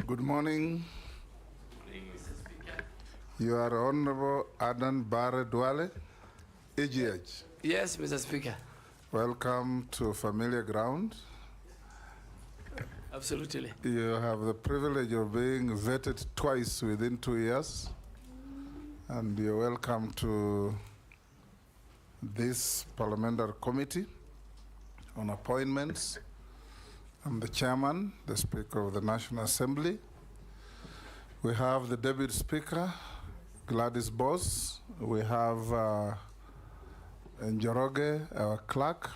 Good morning. Good morning, Mr. Speaker. You are Honorable Aden Duale, EGH. Yes, Mr. Speaker. Welcome to familiar ground. Absolutely. You have the privilege of being vetted twice within 2 years, and you're welcome to this parliamentary committee on appointments. I'm the chairman, the Speaker of the National Assembly. We have the Deputy Speaker, Gladys Boss. We have Njoroge, our clerk.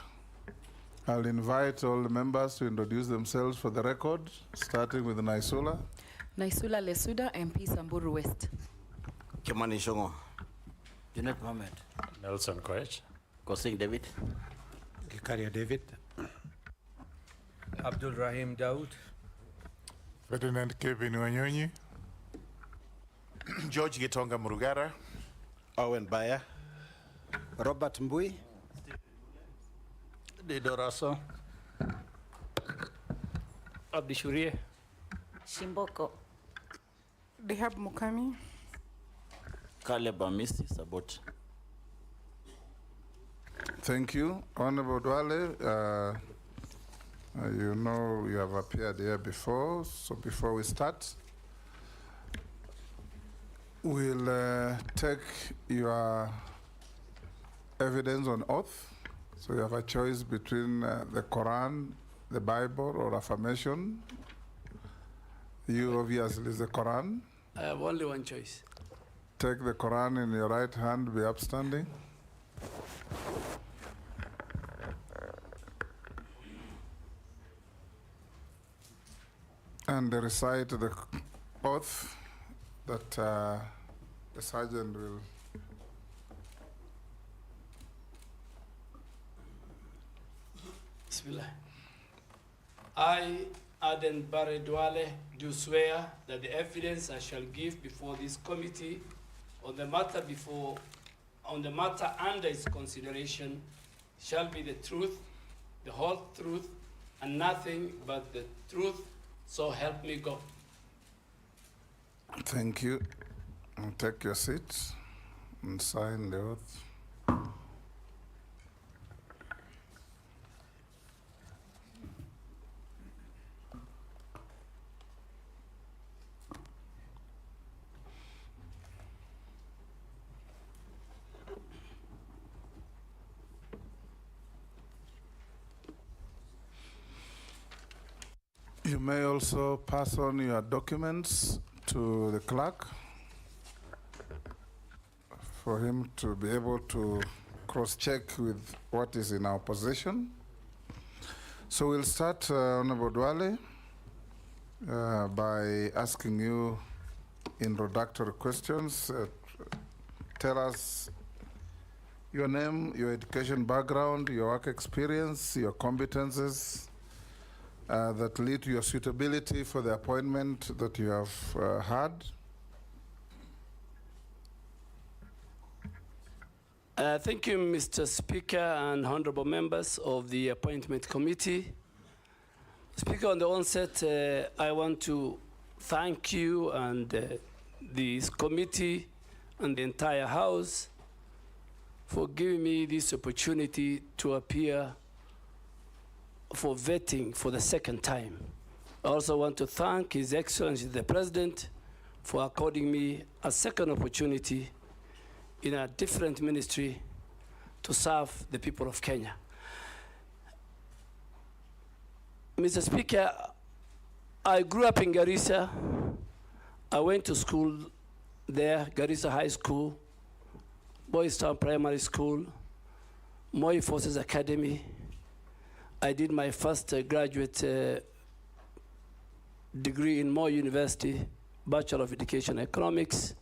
I'll invite all the members to introduce themselves for the record, starting with Naisula. Naisula Lesuda, MP Samburu West. Kimani Shongo. Junet Mohamed. Nelson Koech. Kosing David. Gikaria David. Abdul Rahim Daoud. Ferdinand Kevin Wanyonyi. George Gitonga Murugara. Owen Baya. Robert Mbui. Didoraso. Abdishurie. Shimboko. Dehab Mukami. Caleb Amisi Sabot. Thank you. Honorable Duale, you know you have appeared here before, so before we start, we'll take your evidence on oath. So you have a choice between the Quran, the Bible, or affirmation. You obviously is the Quran. I have only one choice. Take the Quran in your right hand, be upstanding. And recite the oath that the sergeant will. Bismillah. I, Aden Duale, do swear that the evidence I shall give before this committee on the matter under its consideration shall be the truth, the whole truth, and nothing but the truth. So help me God. Thank you. And take your seats and sign the oath. You may also pass on your documents to the clerk for him to be able to cross-check with what is in our possession. So we'll start, Honorable Duale, by asking you introductory questions. Tell us your name, your education background, your work experience, your competences, that lead to your suitability for the appointment that you have had. Thank you, Mr. Speaker and honorable members of the Appointment Committee. Speaker, on the onset, I want to thank you and this committee and the entire House for giving me this opportunity to appear for vetting for the second time. I also want to thank His Excellency the President for according me a second opportunity in a different ministry to serve the people of Kenya. Mr. Speaker, I grew up in Garissa. I went to school there, Garissa High School, Boys Town Primary School, Moi Forces Academy. I did my first graduate degree in Moi University, Bachelor of Education Economics.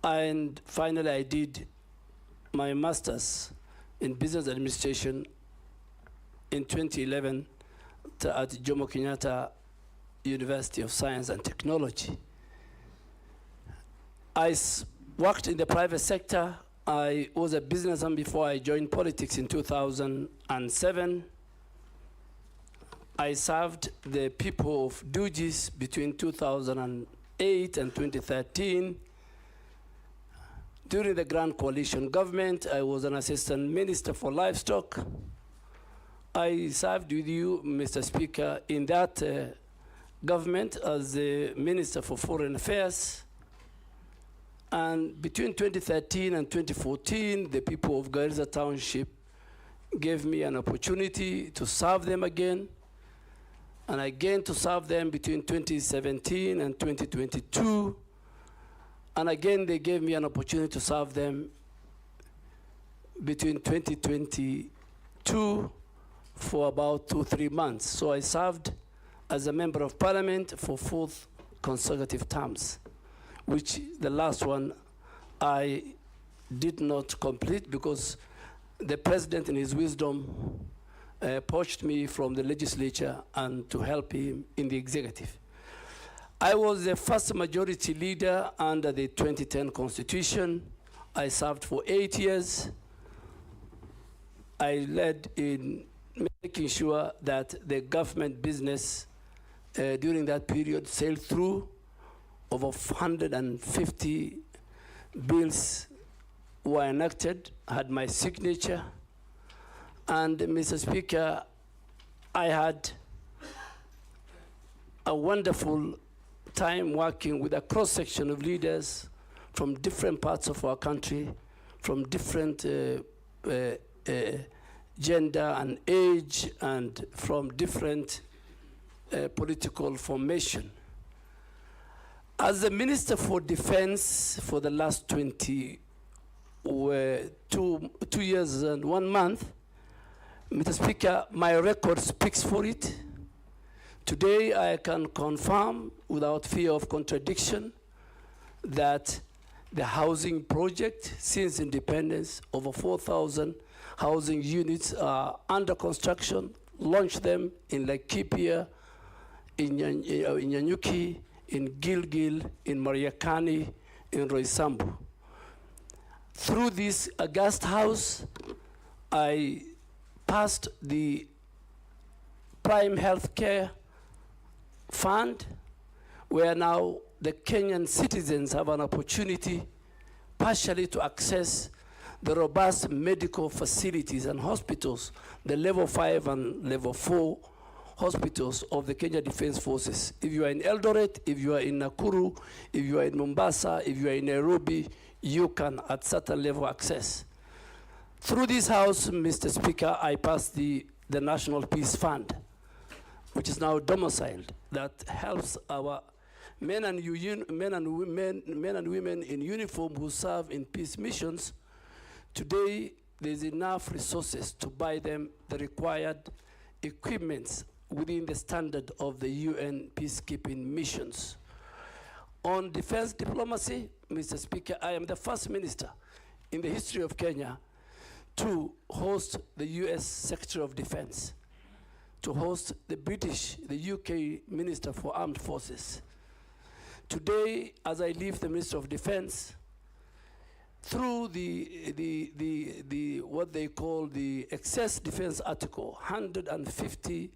And finally, I did my master's in business administration in 2011 at Jomo Kenyatta University of Science and Technology. I worked in the private sector. I was a businessman before I joined politics in 2007. I served the people of Dugis between 2008 and 2013. During the Grand Coalition government, I was an assistant minister for livestock. I served with you, Mr. Speaker, in that government as the Minister for Foreign Affairs. And between 2013 and 2014, the people of Garissa Township gave me an opportunity to serve them again. And again to serve them between 2017 and 2022. And again, they gave me an opportunity to serve them between 2022 for about 2-3 months. So I served as a member of parliament for 4 consecutive terms, which the last one I did not complete because the president in his wisdom poached me from the legislature and to help him in the executive. I was the first majority leader under the 2010 Constitution. I served for 8 years. I led in making sure that the government business during that period sailed through. Over 150 bills were enacted, had my signature. And Mr. Speaker, I had a wonderful time working with a cross-section of leaders from different parts of our country, from different gender and age, and from different political formation. As the Minister for Defense for the last 2 years and 1 month, Mr. Speaker, my record speaks for it. Today, I can confirm without fear of contradiction that the housing project, since independence, over 4,000 housing units are under construction, launched them in Laikipia, in Nyanyuki, in Gilgil, in Mariakani, in Roysambu. Through this August House, I passed the Prime Healthcare Fund, where now the Kenyan citizens have an opportunity partially to access the robust medical facilities and hospitals, the level 5 and level 4 hospitals of the Kenya Defense Forces. If you are in Eldoret, if you are in Nakuru, if you are in Mombasa, if you are in Nairobi, you can at certain level access. Through this House, Mr. Speaker, I passed the National Peace Fund, which is now domiciled, that helps our men and women in uniform who serve in peace missions. Today, there's enough resources to buy them the required equipments within the standard of the UN peacekeeping missions. On defense diplomacy, Mr. Speaker, I am the first minister in the history of Kenya to host the US Secretary of Defense, to host the British, the UK Minister for Armed Forces. Today, as I leave the Minister of Defense, through the what they call the excess defense article, 150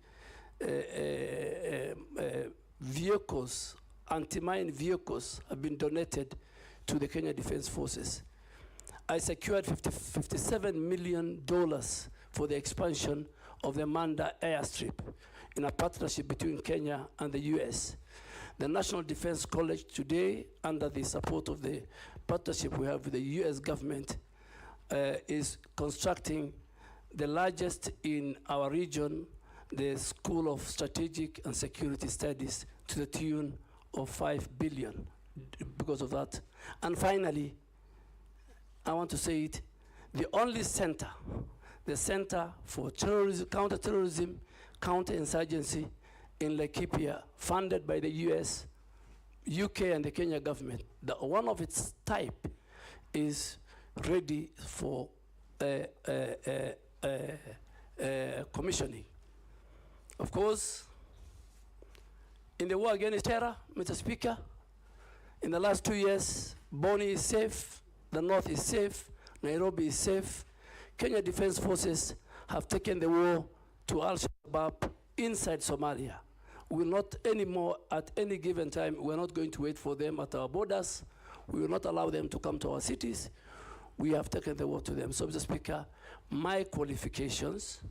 vehicles, anti-mine vehicles have been donated to the Kenya Defense Forces. I secured $57 million for the expansion of the Manda airstrip in a partnership between Kenya and the US. The National Defense College today, under the support of the partnership we have with the US government, is constructing the largest in our region, the School of Strategic and Security Studies, to the tune of $5 billion because of that. And finally, I want to say it, the only center, the Center for Terrorism, Counterterrorism, Counterinsurgency in Laikipia, funded by the US, UK, and the Kenya government. One of its type is ready for commissioning. Of course, in the war against terror, Mr. Speaker, in the last 2 years, Boni is safe, the North is safe, Nairobi is safe. Kenya Defense Forces have taken the war to Al-Shabaab inside Somalia. We will not anymore, at any given time, we're not going to wait for them at our borders. We will not allow them to come to our cities. We have taken the word to them. So, Mr. Speaker, my qualifications,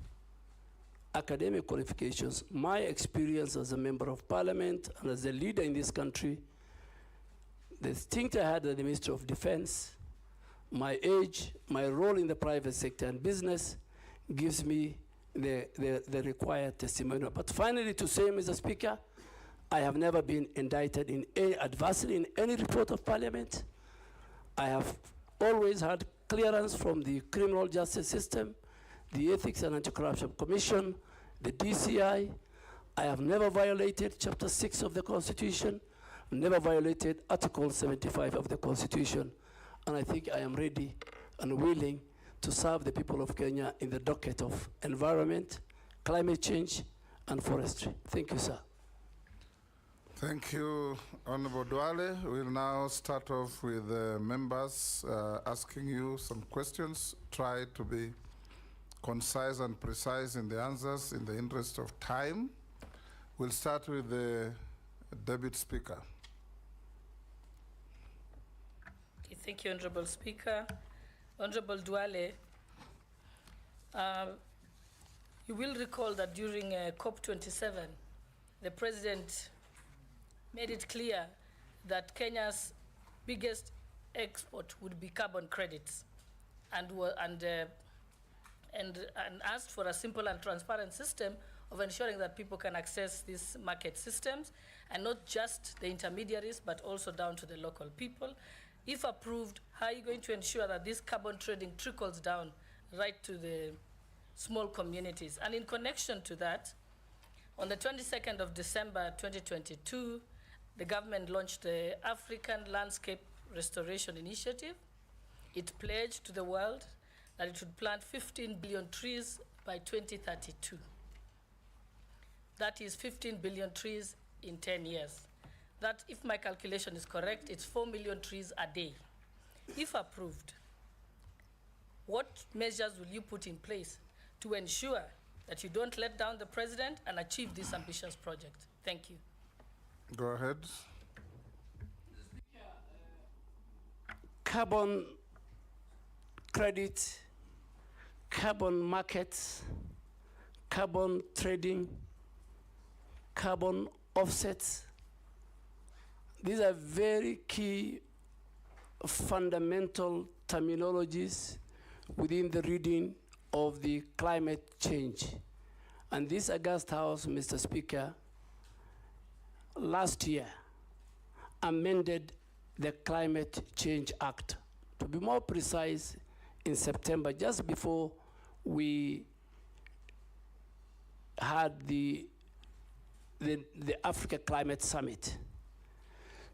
academic qualifications, my experience as a member of parliament and as a leader in this country, the stint I had at the Ministry of Defense, my age, my role in the private sector and business gives me the required testimonial. But finally, to say, Mr. Speaker, I have never been indicted in any adversely in any report of parliament. I have always had clearance from the criminal justice system, the Ethics and Anti-Corruption Commission, the DCI. I have never violated Chapter 6 of the Constitution, never violated Article 75 of the Constitution, and I think I am ready and willing to serve the people of Kenya in the docket of environment, climate change, and forestry. Thank you, sir. Thank you, Honorable Duale. We'll now start off with the members asking you some questions. Try to be concise and precise in the answers in the interest of time. We'll start with the Deputy Speaker. Okay, thank you, Honorable Speaker. Honorable Duale, you will recall that during COP27, the President made it clear that Kenya's biggest export would be carbon credits, and asked for a simple and transparent system of ensuring that people can access these market systems, and not just the intermediaries, but also down to the local people. If approved, how are you going to ensure that this carbon trading trickles down right to the small communities? And in connection to that, on the 22nd of December 2022, the government launched the African Landscape Restoration Initiative. It pledged to the world that it would plant 15 billion trees by 2032. That is 15 billion trees in 10 years. That, if my calculation is correct, it's 4 million trees a day. If approved, what measures will you put in place to ensure that you don't let down the president and achieve this ambitious project? Thank you. Go ahead. Carbon credit, carbon markets, carbon trading, carbon offsets. These are very key fundamental terminologies within the reading of the climate change. And this August House, Mr. Speaker, last year amended the Climate Change Act. To be more precise, in September, just before we had the Africa Climate Summit.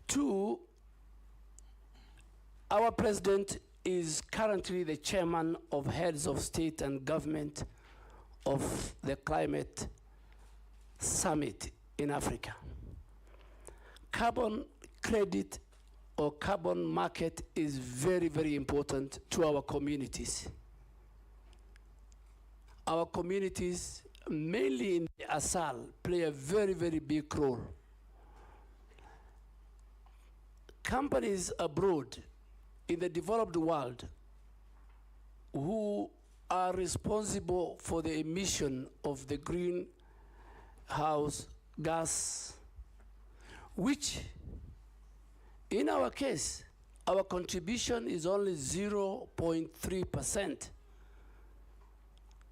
Two, our president is currently the chairman of heads of state and government of the Climate Summit in Africa. Carbon credit or carbon market is very, very important to our communities. Our communities, mainly in the ASAL, play a very, very big role. Companies abroad in the developed world who are responsible for the emission of the greenhouse gas, which in our case, our contribution is only 0.3%.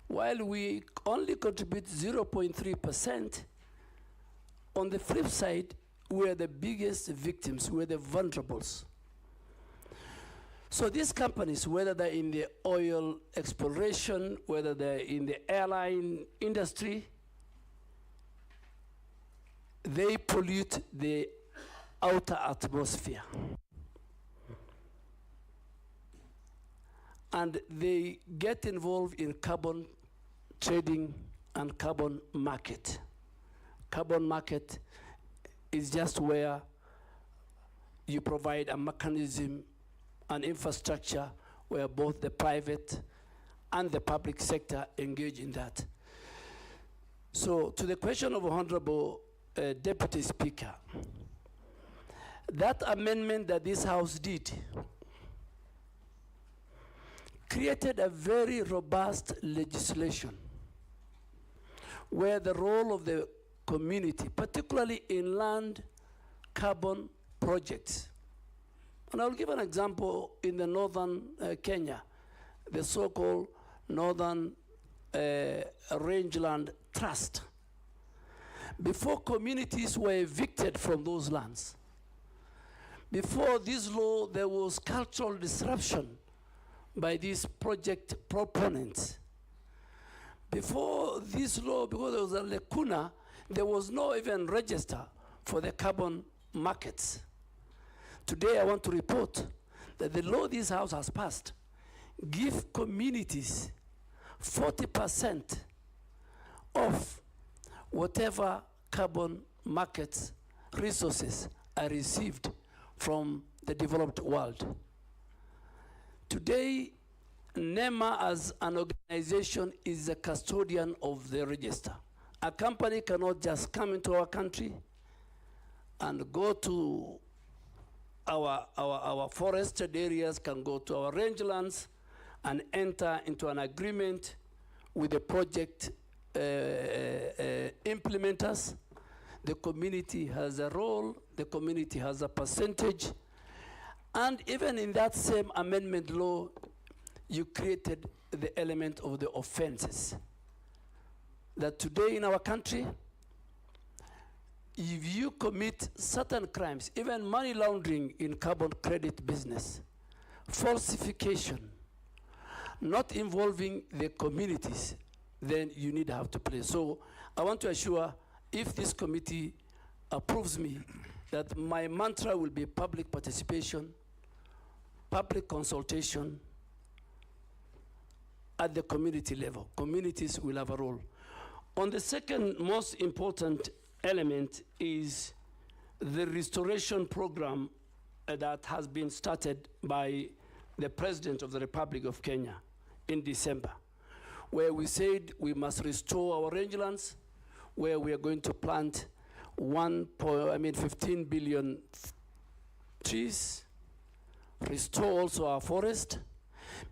While we only contribute 0.3%, on the flip side, we're the biggest victims, we're the vulnerables. So these companies, whether they're in the oil exploration, whether they're in the airline industry, they pollute the outer atmosphere. And they get involved in carbon trading and carbon market. Carbon market is just where you provide a mechanism, an infrastructure where both the private and the public sector engage in that. So to the question of Honorable Deputy Speaker, that amendment that this House did created a very robust legislation where the role of the community, particularly inland carbon projects, and I'll give an example in the northern Kenya, the so-called Northern Rangeland Trust. Before communities were evicted from those lands, before this law, there was cultural disruption by these project proponents. Before this law, because there was a lacuna, there was no even register for the carbon markets. Today, I want to report that the law this House has passed give communities 40% of whatever carbon markets resources are received from the developed world. Today, NEMA as an organization is a custodian of the register. A company cannot just come into our country and go to our forested areas, can go to our rangelands and enter into an agreement with the project implementers. The community has a role, the community has a percentage, and even in that same amendment law, you created the element of the offenses. That today in our country, if you commit certain crimes, even money laundering in carbon credit business, falsification, not involving the communities, then you need to have to play. So I want to assure, if this committee approves me, that my mantra will be public participation, public consultation at the community level. Communities will have a role. On the second most important element is the restoration program that has been started by the President of the Republic of Kenya in December, where we said we must restore our rangelands, where we are going to plant 15 billion trees, restore also our forest,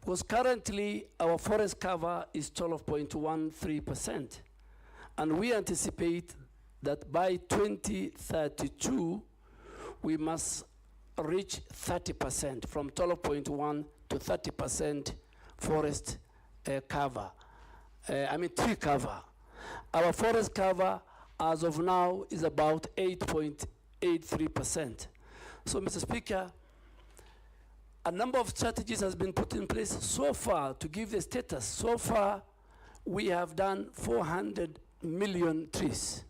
because currently our forest cover is 12.13%, and we anticipate that by 2032, we must reach 30%, from 12.1 to 30% forest cover. Tree cover. Our forest cover, as of now, is about 8.83%. So, Mr. Speaker, a number of strategies has been put in place so far to give the status. So far, we have done 400 million trees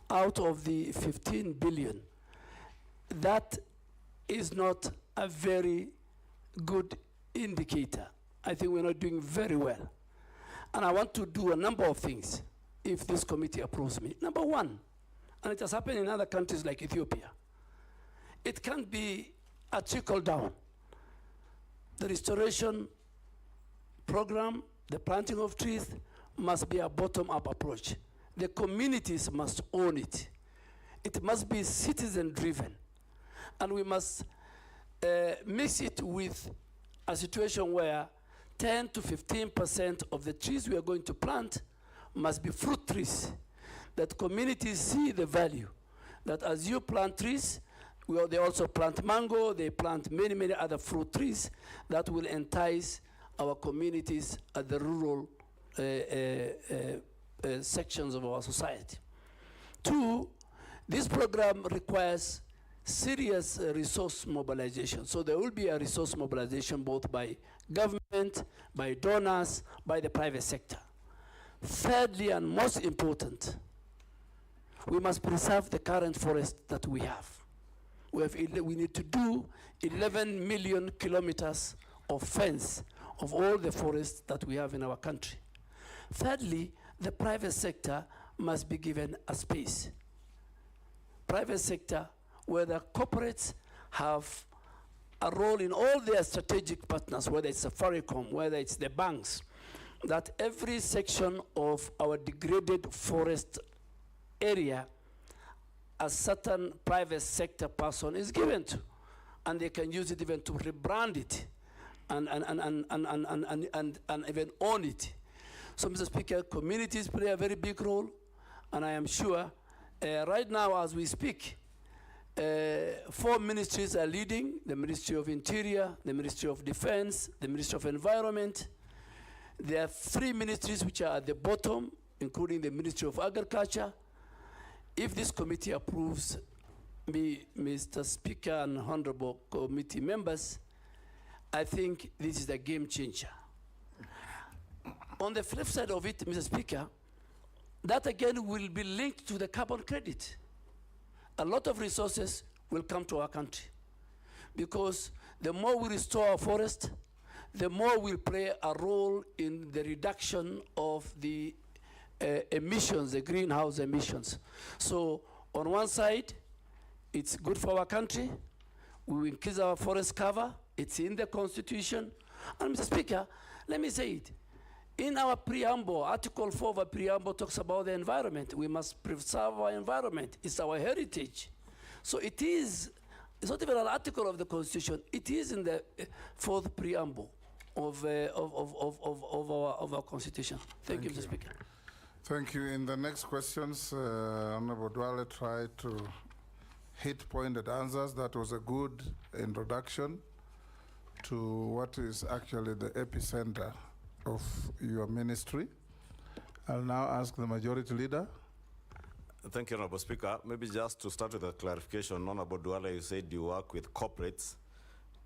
out of the 15 billion. That is not a very good indicator. I think we're not doing very well. And I want to do a number of things if this committee approves me. Number one, and it has happened in other countries like Ethiopia, it can be a trickle down. The restoration program, the planting of trees, must be a bottom-up approach. The communities must own it. It must be citizen-driven. And we must mix it with a situation where 10 to 15% of the trees we are going to plant must be fruit trees, that communities see the value, that as you plant trees, they also plant mango, they plant many, many other fruit trees that will entice our communities at the rural sections of our society. Two, this program requires serious resource mobilization. So there will be a resource mobilization both by government, by donors, by the private sector. Thirdly, and most important, we must preserve the current forest that we have. We need to do 11 million kilometers of fence of all the forests that we have in our country. Thirdly, the private sector must be given a space. Private sector, where the corporates have a role in all their strategic partners, whether it's Safaricom, whether it's the banks, that every section of our degraded forest area, a certain private sector person is given to, and they can use it even to rebrand it and even own it. So, Mr. Speaker, communities play a very big role, and I am sure right now as we speak, 4 ministries are leading: the Ministry of Interior, the Ministry of Defense, the Ministry of Environment. There are 3 ministries which are at the bottom, including the Ministry of Agriculture. If this committee approves me, Mr. Speaker and honorable committee members, I think this is a game changer. On the flip side of it, Mr. Speaker, that again will be linked to the carbon credit. A lot of resources will come to our country, because the more we restore our forest, the more we'll play a role in the reduction of the emissions, the greenhouse emissions. So on one side, it's good for our country. We will increase our forest cover. It's in the Constitution. And Mr. Speaker, let me say it. In our preamble, Article 4 of our preamble talks about the environment. We must preserve our environment. It's our heritage. So it is, it's not even an article of the Constitution. It is in the 4th preamble of our Constitution. Thank you, Mr. Speaker. Thank you. In the next questions, Honorable Duale tried to hit pointed answers. That was a good introduction to what is actually the epicenter of your ministry. I'll now ask the Majority Leader. Thank you, Honorable Speaker. Maybe just to start with a clarification, Honorable Duale, you said you work with corporates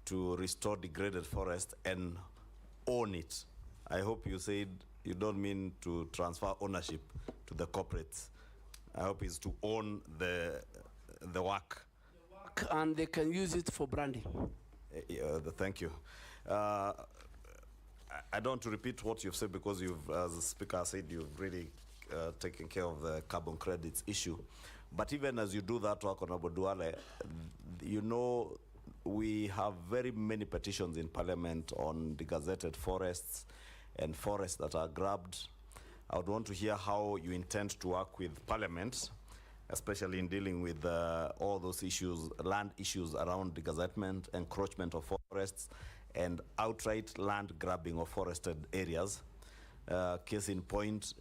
to restore degraded forest and own it. I hope you said you don't mean to transfer ownership to the corporates. I hope it's to own the work. And they can use it for branding. Thank you. I don't want to repeat what you've said, because you've, as the Speaker said, you've really taken care of the carbon credits issue. But even as you do that work, Honorable Duale, you know, we have very many petitions in Parliament on degazetted forests and forests that are grabbed. I would want to hear how you intend to work with Parliament, especially in dealing with all those issues, land issues around degazettement, encroachment of forests, and outright land grabbing of forested areas. Case in point,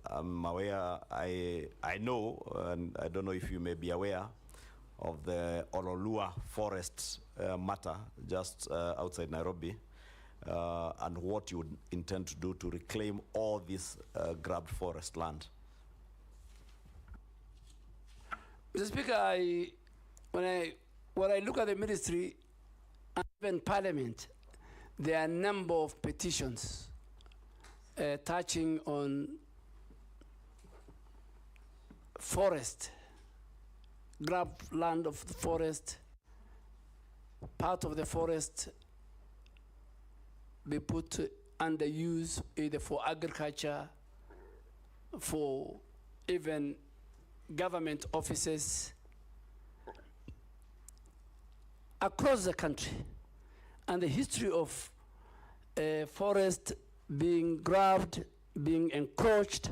I'm aware, I know, and I don't know if you may be aware of the Ololua forest matter just outside Nairobi, and what you would intend to do to reclaim all this grabbed forest land. Mr. Speaker, when I look at the ministry and even Parliament, there are a number of petitions touching on forest, grab land of the forest, part of the forest be put under use either for agriculture, for even government offices across the country. And the history of forest being grabbed, being encroached,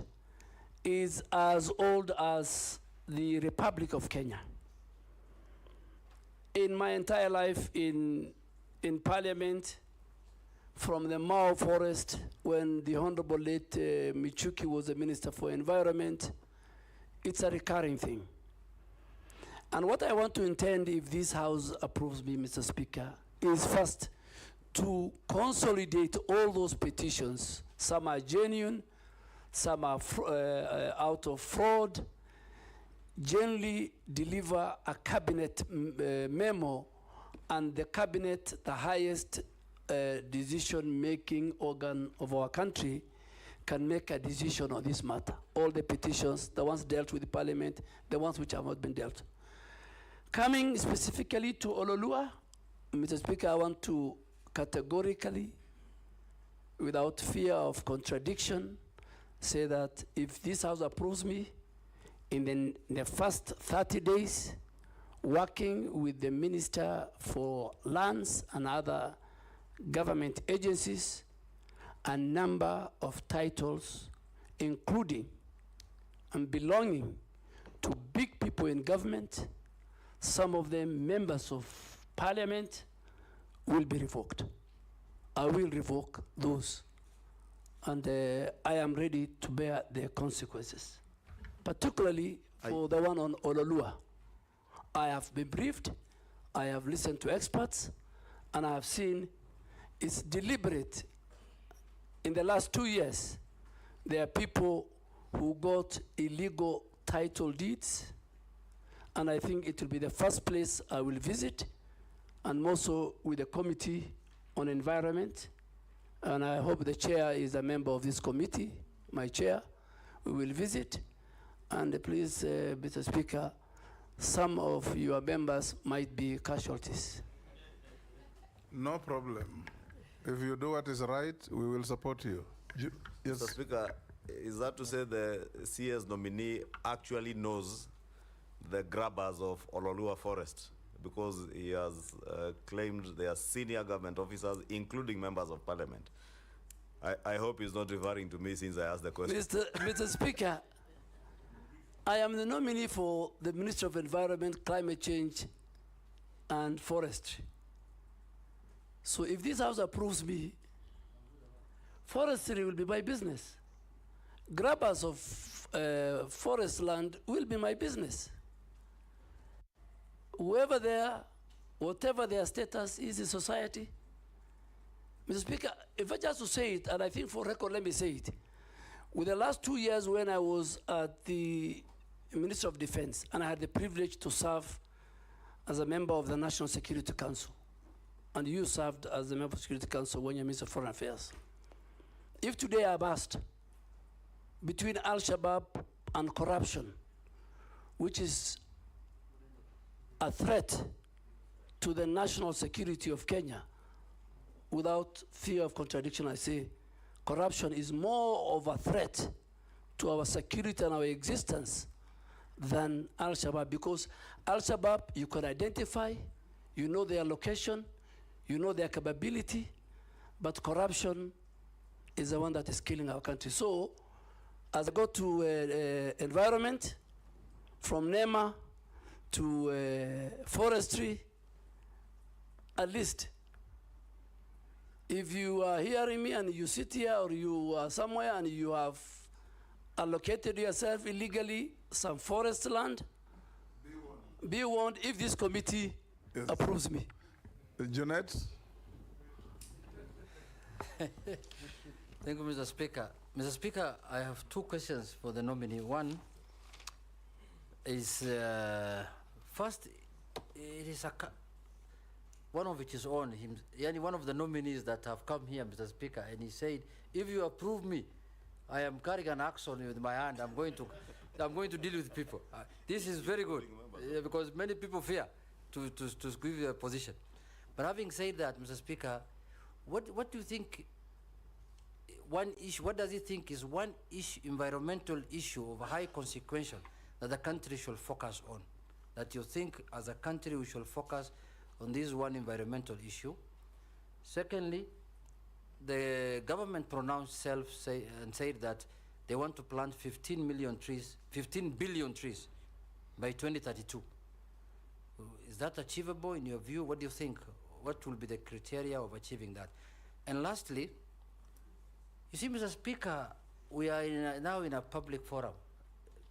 is as old as the Republic of Kenya. In my entire life in Parliament, from the Mao forest, when the Honorable late Michuki was the Minister for Environment, it's a recurring thing. And what I want to intend, if this House approves me, Mr. Speaker, is first to consolidate all those petitions. Some are genuine, some are out of fraud. Generally deliver a cabinet memo, and the cabinet, the highest decision-making organ of our country, can make a decision on this matter. All the petitions, the ones dealt with the Parliament, the ones which have not been dealt. Coming specifically to Ololua, Mr. Speaker, I want to categorically, without fear of contradiction, say that if this House approves me, in the first 30 days, working with the Minister for Lands and other government agencies, a number of titles, including and belonging to big people in government, some of them members of parliament, will be revoked. I will revoke those, and I am ready to bear the consequences, particularly for the one on Ololua. I have been briefed, I have listened to experts, and I have seen it's deliberate. In the last 2 years, there are people who got illegal title deeds, and I think it will be the first place I will visit, and also with the Committee on Environment, and I hope the chair is a member of this committee, my chair. We will visit, and please, Mr. Speaker, some of your members might be casualties. No problem. If you do what is right, we will support you. Yes. Mr. Speaker, is that to say the CS nominee actually knows the grabbers of Ololua Forest? Because he has claimed they are senior government officers, including members of parliament. I hope he's not referring to me since I asked the question. Mr. Speaker, I am the nominee for the Minister of Environment, Climate Change, and Forestry. So if this House approves me, forestry will be my business. Grabbers of forest land will be my business. Whoever they are, whatever their status is in society. Mr. Speaker, if I just to say it, and I think for record, let me say it. With the last 2 years when I was at the Minister of Defense, and I had the privilege to serve as a member of the National Security Council, and you served as a member of the Security Council when you're Minister of Foreign Affairs. If today I'm asked between Al-Shabaab and corruption, which is a threat to the national security of Kenya, without fear of contradiction, I say corruption is more of a threat to our security and our existence than Al-Shabaab, because Al-Shabaab, you can identify, you know their location, you know their capability, but corruption is the one that is killing our country. So, as I go to environment, from NEMA to forestry, at least, if you are hearing me and you sit here or you are somewhere and you have allocated yourself illegally some forest land, be warned if this committee approves me. Jeanette? Thank you, Mr. Speaker. Mr. Speaker, I have 2 questions for the nominee. One is, first, it is one of which is on him, one of the nominees that have come here, Mr. Speaker, and he said, if you approve me, I am carrying an axe on with my hand. I'm going to deal with people. This is very good, because many people fear to give you a position. But having said that, Mr. Speaker, what do you think? One issue. What does he think is one issue, environmental issue of high consequence that the country should focus on? That you think, as a country, we should focus on this one environmental issue. Secondly, the government pronounced and said that they want to plant 15 billion trees by 2032. Is that achievable in your view? What do you think? What will be the criteria of achieving that? And lastly, you see, Mr. Speaker, we are now in a public forum.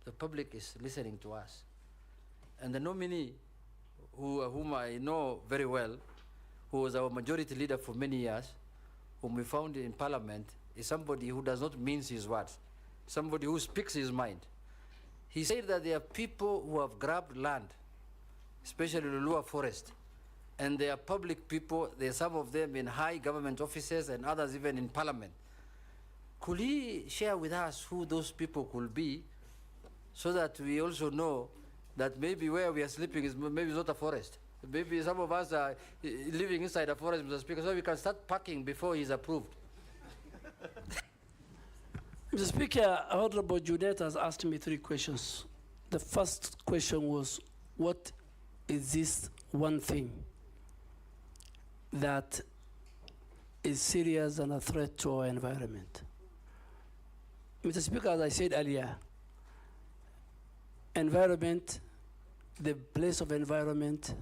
The public is listening to us. And the nominee, whom I know very well, who was our majority leader for many years, whom we found in Parliament, is somebody who does not mince his words, somebody who speaks his mind. He said that there are people who have grabbed land, especially Lulua Forest, and they are public people. There are some of them in high government offices and others even in Parliament. Could he share with us who those people could be, so that we also know that maybe where we are sleeping is maybe not a forest? Maybe some of us are living inside a forest, Mr. Speaker, so we can start packing before he's approved. Mr. Speaker, Honorable Judet has asked me 3 questions. The first question was, what is this one thing that is serious and a threat to our environment. Mr. Speaker, as I said earlier, environment, the place of environment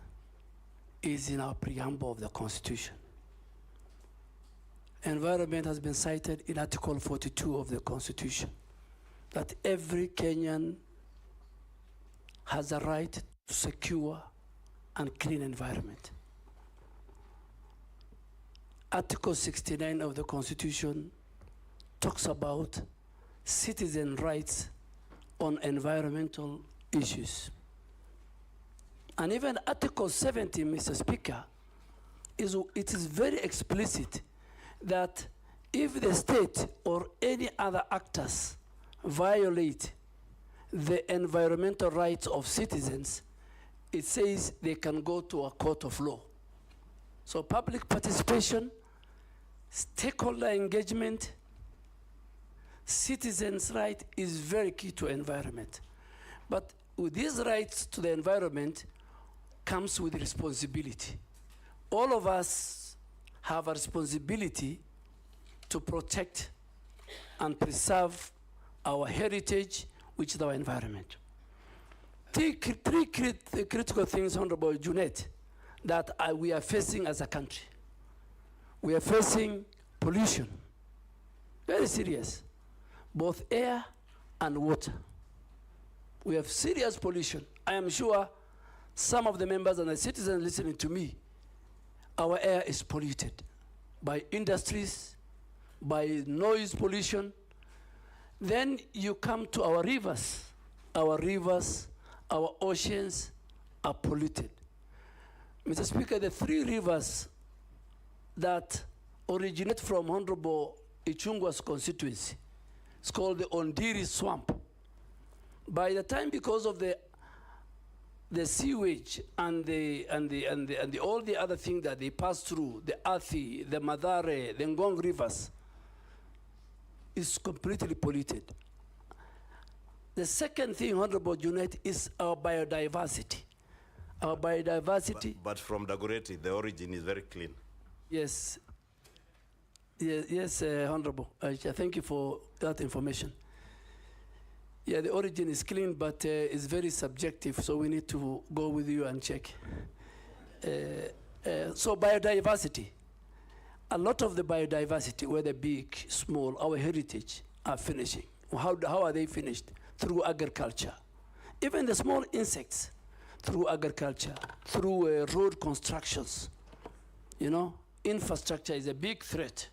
is in our preamble of the Constitution. Environment has been cited in Article 42 of the Constitution, that every Kenyan has a right to secure and clean environment. Article 69 of the Constitution talks about citizen rights on environmental issues. And even Article 70, Mr. Speaker, it is very explicit that if the state or any other actors violate the environmental rights of citizens, it says they can go to a court of law. So public participation, stakeholder engagement, citizens' right is very key to environment. But with these rights to the environment comes with responsibility. All of us have a responsibility to protect and preserve our heritage, which is our environment. Three critical things, Honorable Junet, that we are facing as a country. We are facing pollution, very serious, both air and water. We have serious pollution. I am sure some of the members and the citizens listening to me, our air is polluted by industries, by noise pollution. Then you come to our rivers. Our rivers, our oceans are polluted. Mr. Speaker, the three rivers that originate from Honorable Ichungwa's constituency, it's called the Ondiri Swamp. By the time, because of the sewage and all the other things that they pass through, the Athi, the Madare, the Ngong rivers, is completely polluted. The second thing, Honorable Junet, is our biodiversity. Our biodiversity. But from Dagoretti, the origin is very clean. Yes. Yes, Honorable. Thank you for that information. Yeah, the origin is clean, but it's very subjective, so we need to go with you and check. So biodiversity. A lot of the biodiversity, whether big, small, our heritage, are finishing. How are they finished? Through agriculture. Even the small insects, through agriculture, through road constructions. You know, infrastructure is a big threat.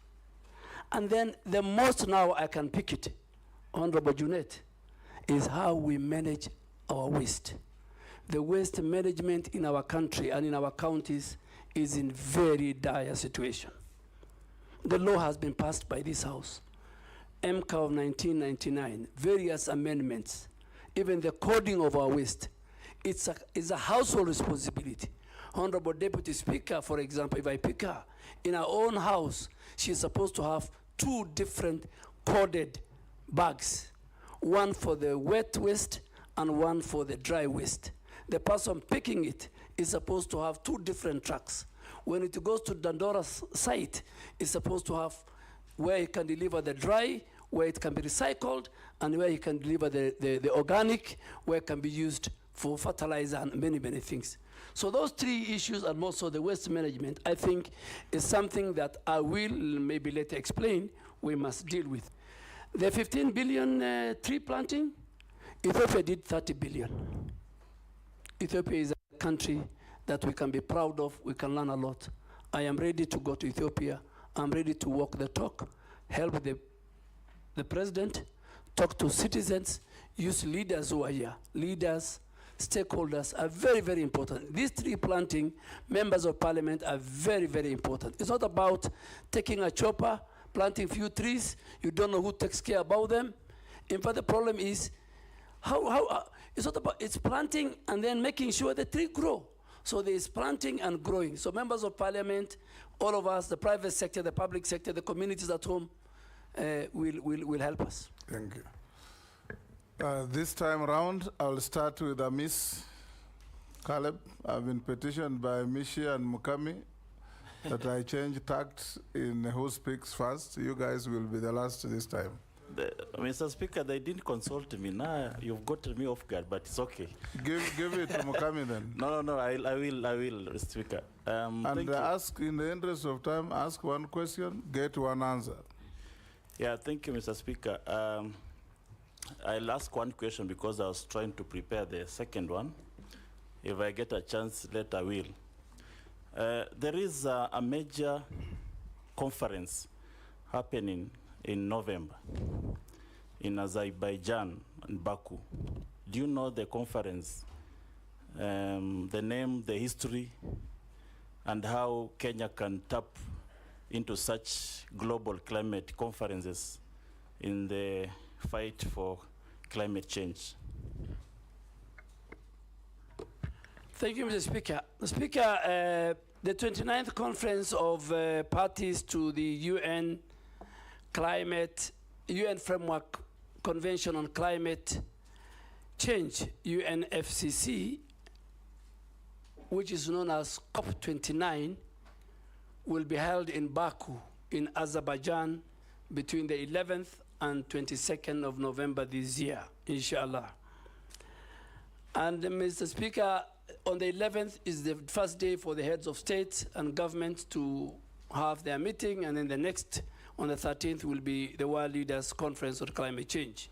And then the most now I can pick it, Honorable Junet, is how we manage our waste. The waste management in our country and in our counties is in very dire situation. The law has been passed by this House. MCA of 1999, various amendments, even the coding of our waste. It's a household responsibility. Honorable Deputy Speaker, for example, if I pick her, in her own house, she's supposed to have 2 different coded bags, one for the wet waste and one for the dry waste. The person picking it is supposed to have 2 different trucks. When it goes to Dandora's site, it's supposed to have where he can deliver the dry, where it can be recycled, and where he can deliver the organic, where it can be used for fertilizer and many, many things. So those 3 issues, and also the waste management, I think is something that I will maybe later explain we must deal with. The 15 billion tree planting, Ethiopia did 30 billion. Ethiopia is a country that we can be proud of, we can learn a lot. I am ready to go to Ethiopia. I'm ready to walk the talk, help the president, talk to citizens, use leaders who are here. Leaders, stakeholders are very, very important. These tree planting, members of parliament are very, very important. It's not about taking a chopper, planting few trees, you don't know who takes care about them. In fact, the problem is, it's not about, it's planting and then making sure the tree grow. So there is planting and growing. So members of parliament, all of us, the private sector, the public sector, the communities at home, will help us. Thank you. This time around, I'll start with Miss Caleb. I've been petitioned by Mishi and Mukami that I change tact in who speaks first. You guys will be the last this time. Mr. Speaker, they didn't consult me. Now you've got me off guard, but it's okay. Give it to Mukami then. No, I will, Speaker. And thank you. ask, in the interest of time, ask one question, get one answer. Yeah, thank you, Mr. Speaker. I'll ask one question because I was trying to prepare the second one. If I get a chance later, I will. There is a major conference happening in November in Azerbaijan and Baku. Do you know the conference, the name, the history, and how Kenya can tap into such global climate conferences in the fight for climate change? Thank you, Mr. Speaker. Mr. Speaker, the 29th conference of parties to the UN Framework Convention on Climate Change, UNFCCC, which is known as COP29, will be held in Baku in Azerbaijan between the 11th and 22nd of November this year, inshallah. And Mr. Speaker, on the 11th is the first day for the heads of state and government to have their meeting, and then the next, on the 13th, will be the World Leaders Conference on Climate Change.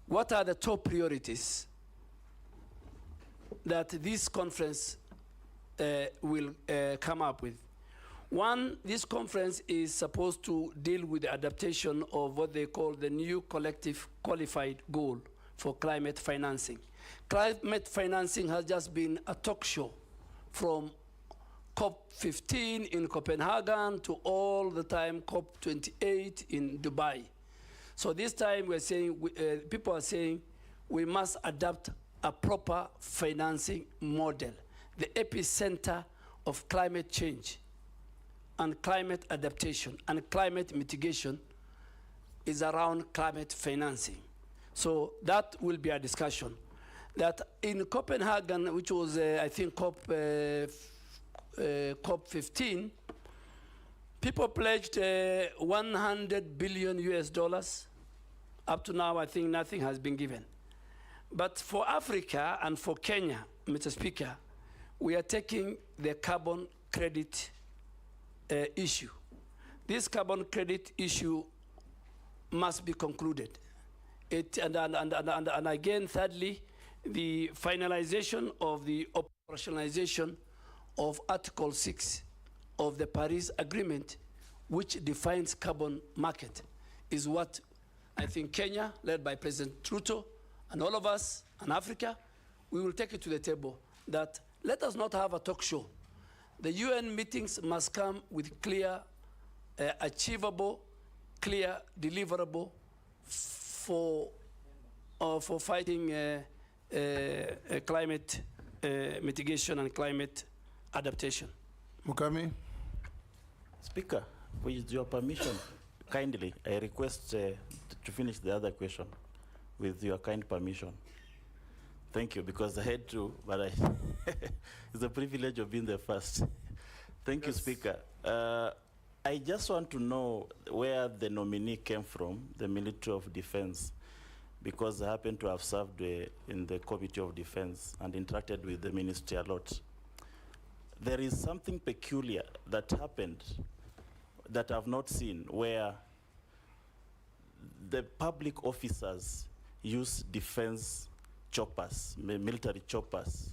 What are the top priorities that this conference will come up with? One, this conference is supposed to deal with the adaptation of what they call the new collective qualified goal for climate financing. Climate financing has just been a talk show from COP15 in Copenhagen to all the time COP28 in Dubai. So this time we're saying, people are saying we must adapt a proper financing model. The epicenter of climate change and climate adaptation and climate mitigation is around climate financing. So that will be a discussion. That in Copenhagen, which was, I think, COP15, people pledged 100 billion US dollars. Up to now, I think nothing has been given. But for Africa and for Kenya, Mr. Speaker, we are taking the carbon credit issue. This carbon credit issue must be concluded. And again, thirdly, the finalization of the operationalization of Article 6 of the Paris Agreement, which defines carbon market, is what I think Kenya, led by President Ruto, and all of us, and Africa, we will take it to the table that let us not have a talk show. The UN meetings must come with clear, achievable, clear, deliverable for fighting climate mitigation and climate adaptation. Mukami? Speaker, with your permission, kindly, I request to finish the other question with your kind permission. Thank you, because I had to, but it's a privilege of being the first. Thank you, Speaker. I just want to know where the nominee came from, the Military of Defense, because I happen to have served in the Committee of Defense and interacted with the ministry a lot. There is something peculiar that happened that I've not seen, where the public officers use defense choppers, military choppers,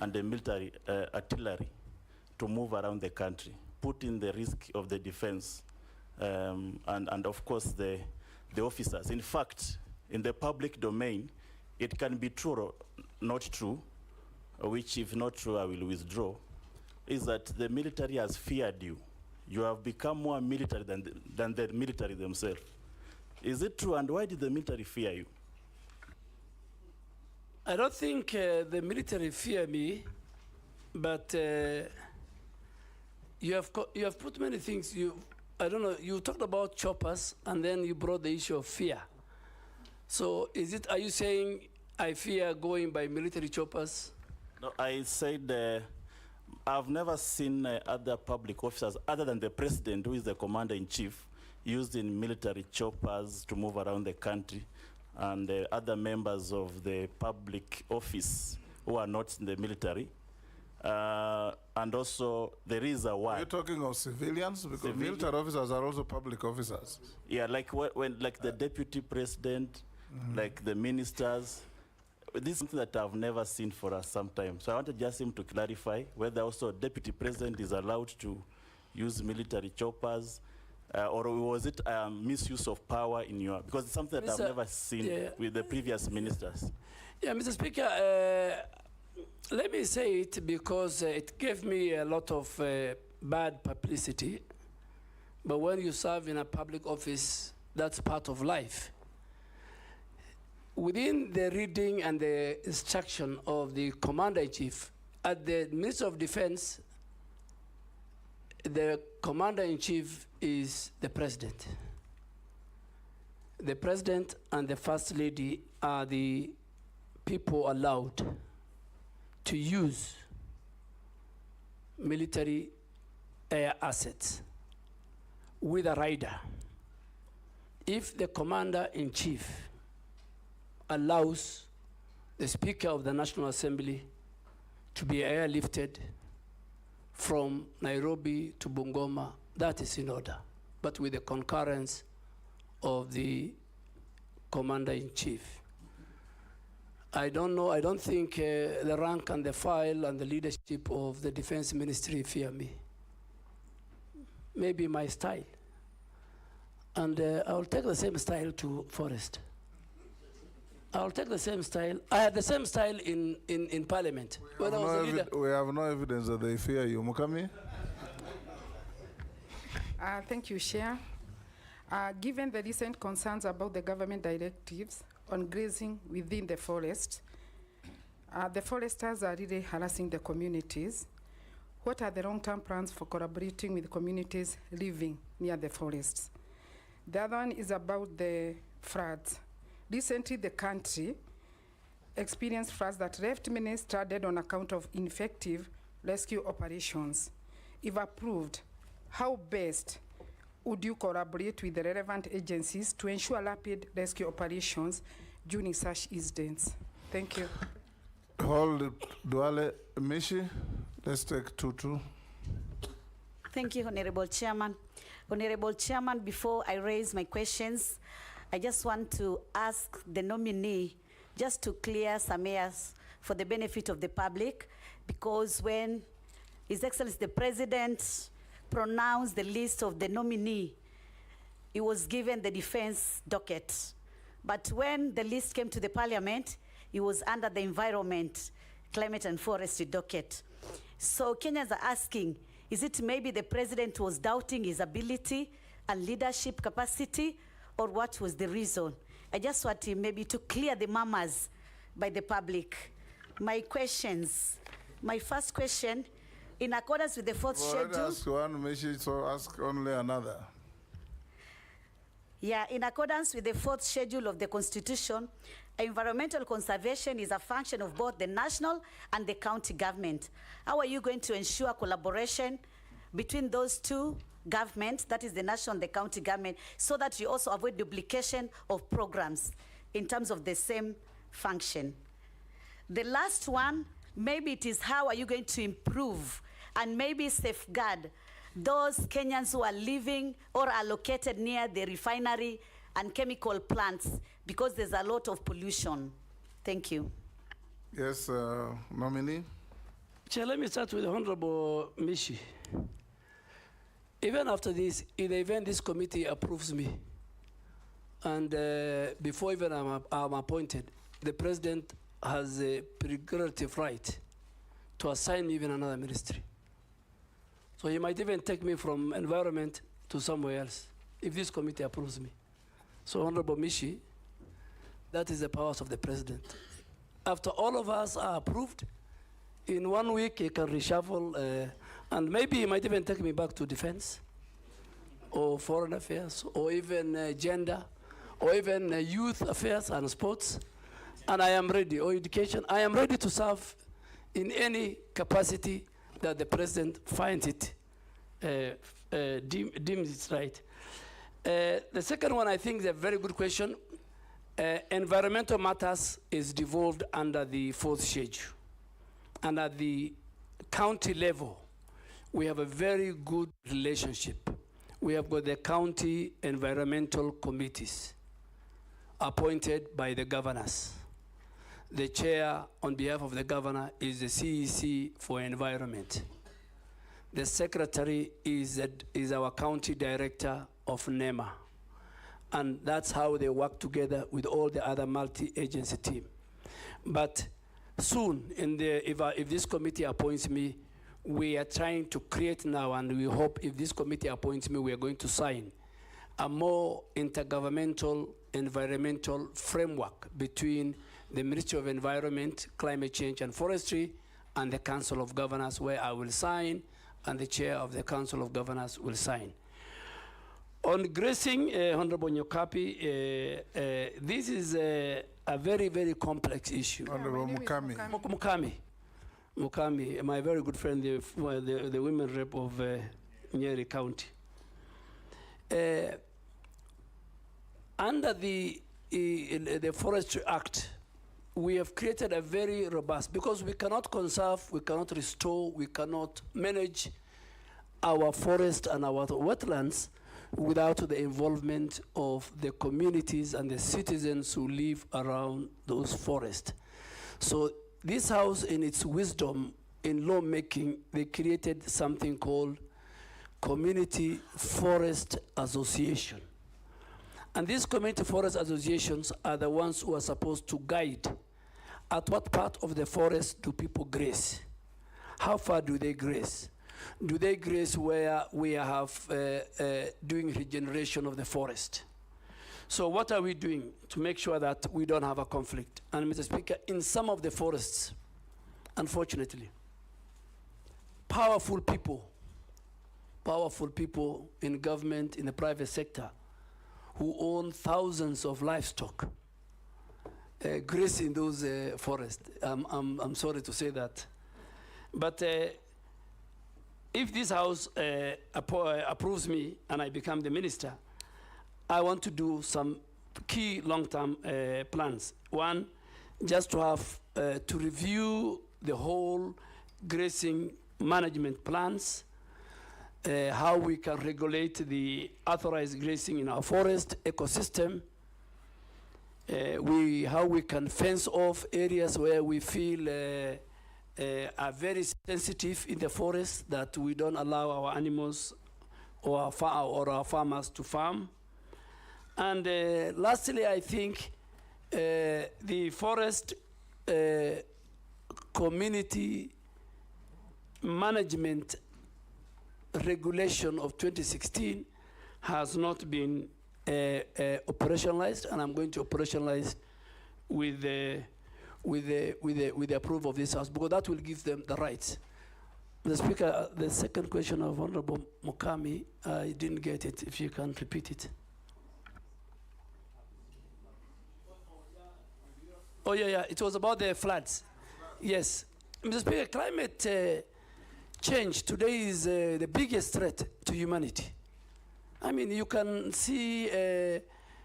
and the military artillery to move around the country, putting the risk of the defense and of course the officers. In fact, in the public domain, it can be true or not true, which if not true, I will withdraw, is that the military has feared you. You have become more military than the military themselves. Is it true, and why did the military fear you? I don't think the military fear me, but you have put many things. I don't know. You talked about choppers, and then you brought the issue of fear. So, are you saying I fear going by military choppers? No, I said I've never seen other public officers, other than the president, who is the commander-in-chief, used in military choppers to move around the country, and other members of the public office who are not in the military. And also, there is a word. You're talking of civilians? Because military officers are also public officers. Yeah, like when like the deputy president, like the ministers. This is something that I've never seen for us sometime. So I wanted just him to clarify whether also deputy president is allowed to use military choppers, or was it misuse of power in your, because it's something that I've never seen with the previous ministers. Yeah, Mr. Speaker, let me say it because it gave me a lot of bad publicity. But when you serve in a public office, that's part of life. Within the reading and the instruction of the Commander-in-Chief, at the Ministry of Defense, the Commander-in-Chief is the President. The President and the First Lady are the people allowed to use military air assets with a rider. If the Commander-in-Chief allows the Speaker of the National Assembly to be airlifted from Nairobi to Bungoma, that is in order, but with the concurrence of the Commander-in-Chief. I don't know, I don't think the rank and the file and the leadership of the Defense Ministry fear me. Maybe my style. And I'll take the same style to Forest. I'll take the same style. I had the same style in Parliament. We have no evidence that they fear you. Mukami? Thank you, Chair. Given the recent concerns about the government directives on grazing within the forest foresters are really harassing the communities. What are the long-term plans for collaborating with communities living near the forests? The other one is about the floods. Recently, the country experienced floods that left many stranded on account of ineffective rescue operations. If approved, how best would you collaborate with the relevant agencies to ensure rapid rescue operations during such incidents? Thank you. Hold it, Duale. Mishi, let's take 2-2. Thank you, Honorable Chairman. Honorable Chairman, before I raise my questions, I just want to ask the nominee just to clear some airs for the benefit of the public, because when His Excellency the President pronounced the list of the nominee, he was given the defense docket. But when the list came to the Parliament, it was under the environment, climate and forestry docket. So Kenyans are asking, is it maybe the President was doubting his ability and leadership capacity, or what was the reason? I just want him maybe to clear the murmurs by the public. My questions. My first question, in accordance with the fourth schedule. Ask one, Mishi, so ask only another. Yeah, in accordance with the fourth schedule of the Constitution, environmental conservation is a function of both the national and the county government. How are you going to ensure collaboration between those two governments, that is the national and the county government, so that you also avoid duplication of programs in terms of the same function? The last one, maybe it is how are you going to improve and maybe safeguard those Kenyans who are living or are located near the refinery and chemical plants, because there's a lot of pollution. Thank you. Yes, nominee. Chair, let me start with Honorable Mishi. Even after this, in the event this committee approves me, and before even I'm appointed, the President has a prerogative right to assign me even another ministry. So he might even take me from environment to somewhere else if this committee approves me. So Honorable Mishi, that is the powers of the President. After all of us are approved, in 1 week he can reshuffle, and maybe he might even take me back to defense, or foreign affairs, or even gender, or even youth affairs and sports. And I am ready, or education. I am ready to serve in any capacity that the president finds it, deems it right. The second one, I think, is a very good question. Environmental matters is devolved under the 4th schedule. And at the county level, we have a very good relationship. We have got the county environmental committees appointed by the governors. The chair, on behalf of the governor, is the CEC for environment. The secretary is our county director of NEMA. And that's how they work together with all the other multi-agency team. But soon, if this committee appoints me, we are trying to create now, and we hope if this committee appoints me, we are going to sign a more intergovernmental environmental framework between the Ministry of Environment, Climate Change and Forestry and the Council of Governors, where I will sign and the chair of the Council of Governors will sign. On grazing, Honorable Nyokapi, this is a very, very complex issue. Honorable Mukami. Mukami, my very good friend, the women rep of Nyeri County. Under the Forestry Act, we have created a very robust, because we cannot conserve, we cannot restore, we cannot manage our forest and our wetlands without the involvement of the communities and the citizens who live around those forests. So this house, in its wisdom in lawmaking, they created something called Community Forest Association. And these community forest associations are the ones who are supposed to guide at what part of the forest do people graze? How far do they graze? Do they graze where we have doing regeneration of the forest? So what are we doing to make sure that we don't have a conflict? And Mr. Speaker, in some of the forests, unfortunately, powerful people in government, in the private sector, who own thousands of livestock, graze in those forests. I'm sorry to say that. But if this House approves me and I become the minister, I want to do some key long-term plans. One, just to have to review the whole grazing management plans, how we can regulate the authorized grazing in our forest ecosystem, how we can fence off areas where we feel are very sensitive in the forest, that we don't allow our animals or our farmers to farm. And lastly, I think the forest community management regulation of 2016 has not been operationalized, and I'm going to operationalize with the approval of this House, because that will give them the rights. The Speaker, the second question of Honorable Mukami, I didn't get it. If you can repeat it. Oh, yeah, it was about the floods. Yes. Mr. Speaker, climate change today is the biggest threat to humanity. I mean, you can see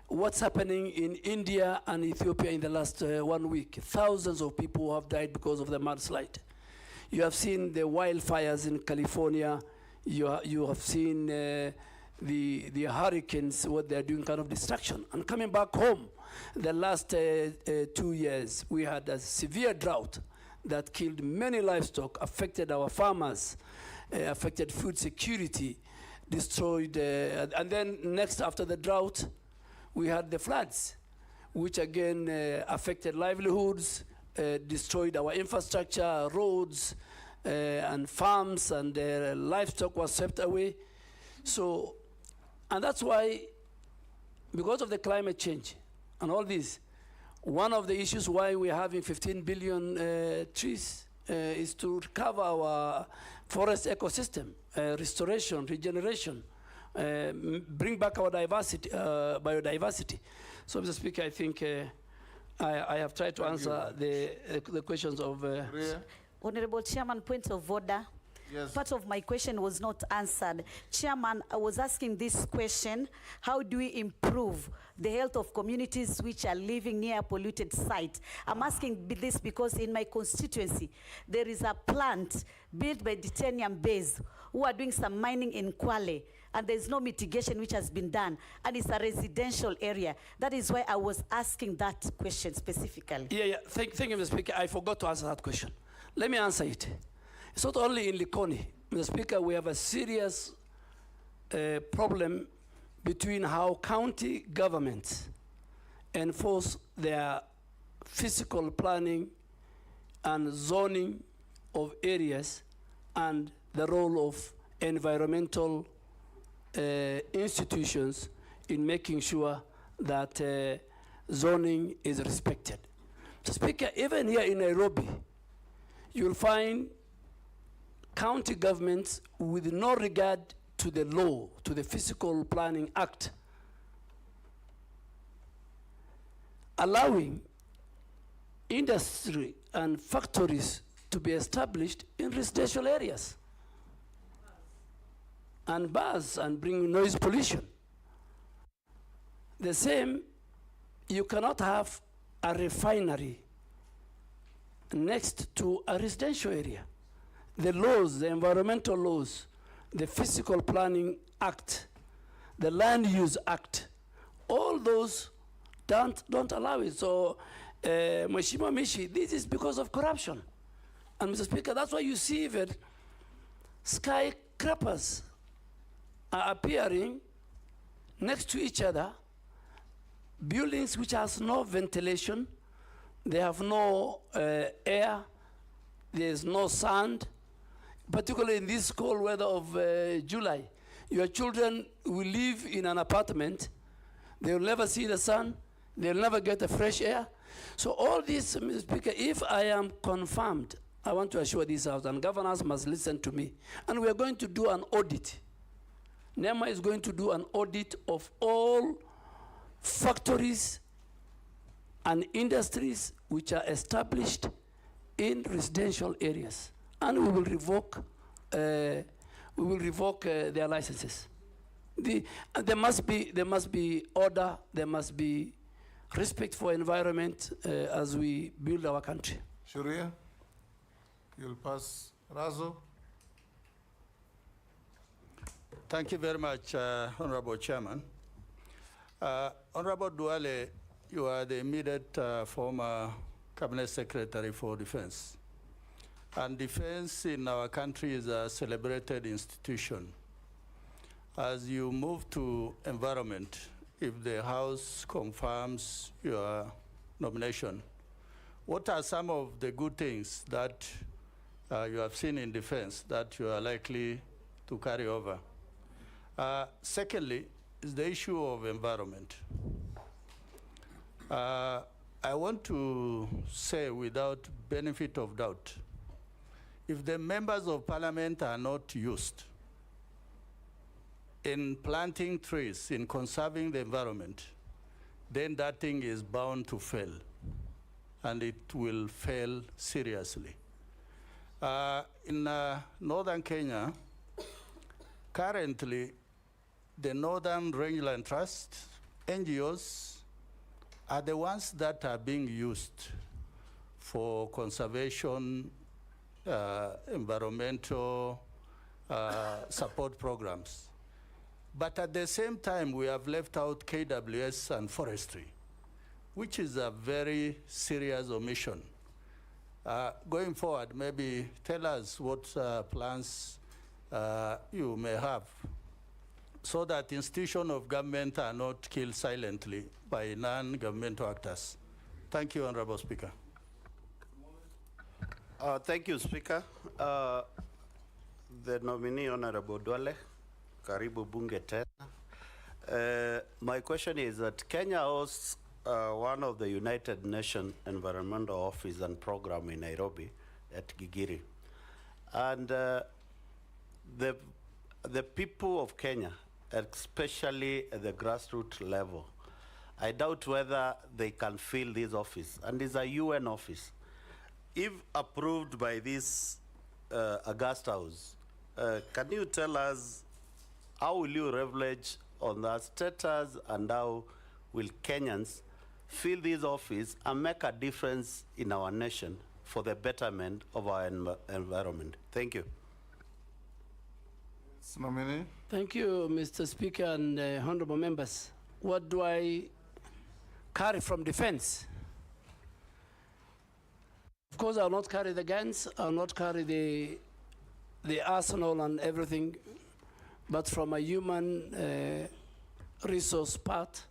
what's happening in India and Ethiopia in the last 1 week. Thousands of people have died because of the mudslide. You have seen the wildfires in California. You have seen the hurricanes, what they're doing, kind of destruction. And coming back home, the last 2 years, we had a severe drought that killed many livestock, affected our farmers, affected food security, destroyed, and then next after the drought, we had the floods, which again affected livelihoods, destroyed our infrastructure, roads, and farms, and livestock was swept away. So, and that's why, because of the climate change and all this, one of the issues why we're having 15 billion trees is to recover our forest ecosystem, restoration, regeneration, bring back our biodiversity. So, Mr. Speaker, I think I have tried to answer the questions of... Honorable Chairman, point of order. Yes. Part of my question was not answered. Chairman, I was asking this question: how do we improve the health of communities which are living near a polluted site? I'm asking this because in my constituency, there is a plant built by Titanium Base who are doing some mining in Kwale, and there's no mitigation which has been done, and it's a residential area. That is why I was asking that question specifically. Yeah. Thank you, Mr. Speaker. I forgot to answer that question. Let me answer it. It's not only in Likoni, Mr. Speaker, we have a serious problem between how county governments enforce their physical planning and zoning of areas and the role of environmental institutions in making sure that zoning is respected. Mr. Speaker, even here in Nairobi, you'll find county governments with no regard to the law, to the Physical Planning Act, allowing industry and factories to be established in residential areas and bars and bring noise pollution. The same, you cannot have a refinery next to a residential area. The laws, the environmental laws, the Physical Planning Act, the Land Use Act, all those don't allow it. So, Mheshimiwa Mishi, this is because of corruption. And Mr. Speaker, that's why you see even skyscrapers are appearing next to each other, buildings which has no ventilation, they have no air, there's no sand, particularly in this cold weather of July. Your children will live in an apartment, they will never see the sun, they'll never get the fresh air. So all this, Mr. Speaker, if I am confirmed, I want to assure this House, and governors must listen to me, and we are going to do an audit. NEMA is going to do an audit of all factories and industries which are established in residential areas, and we will revoke their licenses. There must be order. There must be respect for environment as we build our country. Shuria, you'll pass. Razo. Thank you very much, Honorable Chairman. Honorable Duale, you are the immediate former Cabinet Secretary for Defense. And defense in our country is a celebrated institution. As you move to environment, if the House confirms your nomination, what are some of the good things that you have seen in defense that you are likely to carry over? Secondly, is the issue of environment. I want to say without benefit of doubt, if the members of parliament are not used in planting trees, in conserving the environment, then that thing is bound to fail, and it will fail seriously. In northern Kenya, currently, the Northern Rangeland Trust, NGOs, are the ones that are being used for conservation, environmental support programs. But at the same time, we have left out KWS and forestry, which is a very serious omission. Going forward, maybe tell us what plans you may have, so that institutions of government are not killed silently by non-governmental actors. Thank you, Honorable Speaker. Thank you, Speaker. The nominee, Honorable Duale, Karibu Bunge tena. My question is that Kenya hosts one of the United Nations Environmental Office and Program in Nairobi at Gigiri. And the people of Kenya, especially at the grassroots level, I doubt whether they can fill this office, and it's a UN office. If approved by this August House, Can you tell us how will you leverage on that status and how will Kenyans fill this office and make a difference in our nation for the betterment of our environment? Thank you. Nominee. Thank you, Mr. Speaker and honorable members. What do I carry from defense? Of course, I'll not carry the guns, I'll not carry the arsenal and everything, but from a human resource part,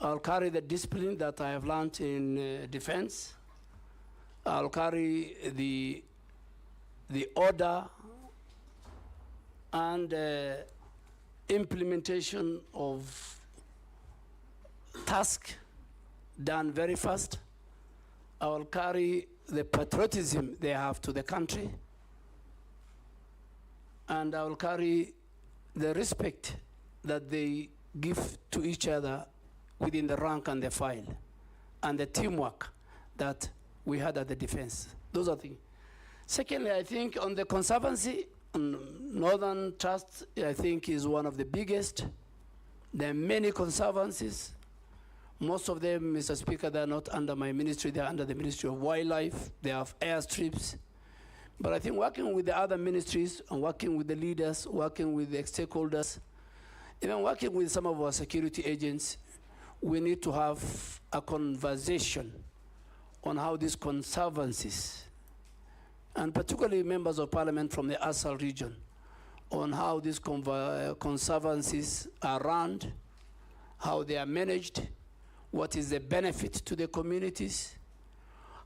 I'll carry the discipline that I have learned in defense. I'll carry the order and implementation of task done very fast. I will carry the patriotism they have to the country, and I will carry the respect that they give to each other within the rank and the file, and the teamwork that we had at the defense. Those are things. Secondly, I think on the conservancy, Northern Trust, I think, is one of the biggest. There are many conservancies. Most of them, Mr. Speaker, they're not under my ministry, they're under the Ministry of Wildlife. They have airstrips. But I think working with the other ministries and working with the leaders, working with the stakeholders, even working with some of our security agents, we need to have a conversation on how these conservancies, and particularly members of parliament from the Asal region, on how these conservancies are run, how they are managed, what is the benefit to the communities,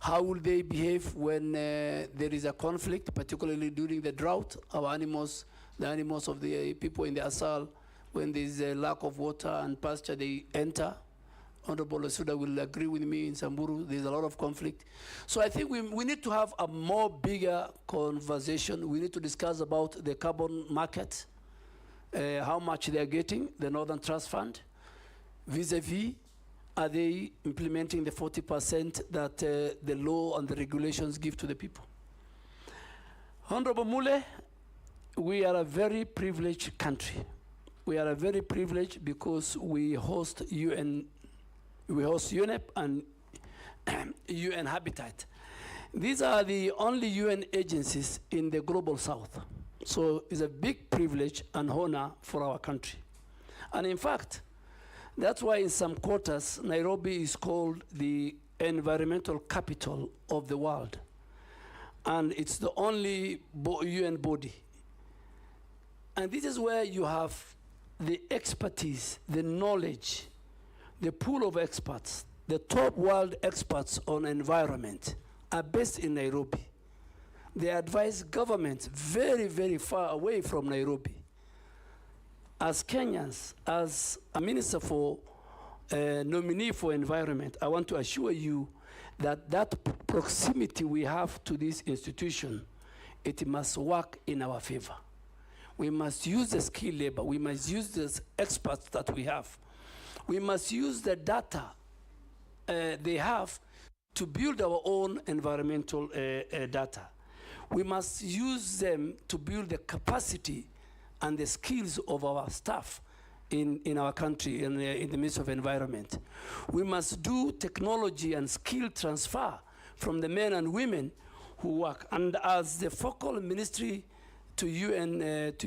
how will they behave when there is a conflict, particularly during the drought. Our animals, the animals of the people in the Asal, when there is a lack of water and pasture, they enter. Honorable Lesuda will agree with me in Samburu, there's a lot of conflict. So I think we need to have a more bigger conversation. We need to discuss about the carbon market, how much they're getting, the Northern Trust Fund, vis-a-vis, are they implementing the 40% that the law and the regulations give to the people? Honorable Mule, we are a very privileged country. We are a very privileged because we host UN, we host UNEP and UN Habitat. These are the only UN agencies in the global south. So it's a big privilege and honor for our country. And in fact, that's why in some quarters, Nairobi is called the environmental capital of the world. And it's the only UN body. And this is where you have the expertise, the knowledge, the pool of experts, the top world experts on environment are based in Nairobi. They advise governments very, very far away from Nairobi. As Kenyans, as a minister for nominee for environment, I want to assure you that that proximity we have to this institution, it must work in our favor. We must use the skilled labor. We must use the experts that we have. We must use the data they have to build our own environmental data. We must use them to build the capacity and the skills of our staff in our country, in the midst of environment. We must do technology and skill transfer from the men and women who work. And as the focal ministry to UNEP,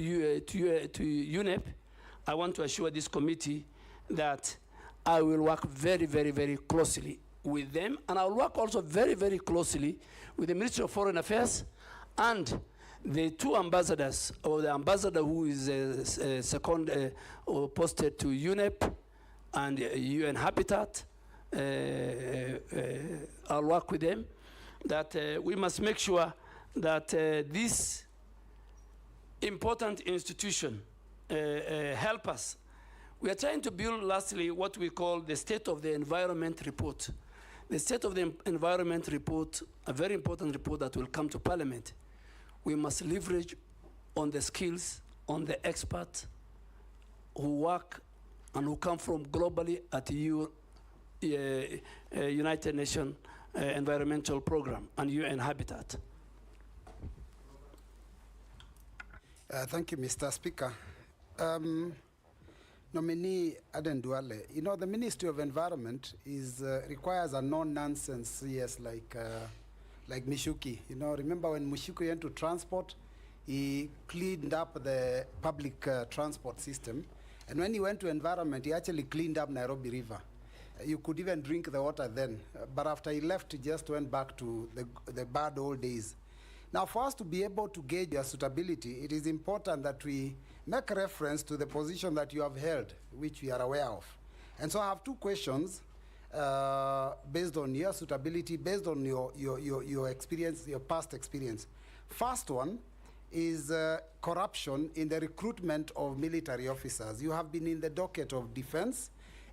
I want to assure this committee that I will work very, very, very closely with them. And I'll work also very, very closely with the Ministry of Foreign Affairs and the two ambassadors, or the ambassador who is second posted to UNEP and UN Habitat. I'll work with them, that we must make sure that this important institution help us. We are trying to build, lastly, what we call the State of the Environment Report. The State of the Environment Report, a very important report that will come to Parliament. We must leverage on the skills, on the experts who work and who come from globally at the United Nations Environmental Program and UN Habitat. Thank you, Mr. Speaker. Nominee Aden Duale, you know, the Ministry of Environment requires a no-nonsense CS like Mishuki. You know, remember when Mishuki went to transport, he cleaned up the public transport system. And when he went to environment, he actually cleaned up Nairobi River. You could even drink the water then. But after he left, he just went back to the bad old days. Now, for us to be able to gauge your suitability, it is important that we make reference to the position that you have held, which we are aware of. And so I have two questions based on your suitability, based on your experience, your past experience. First one is corruption in the recruitment of military officers. You have been in the docket of defense,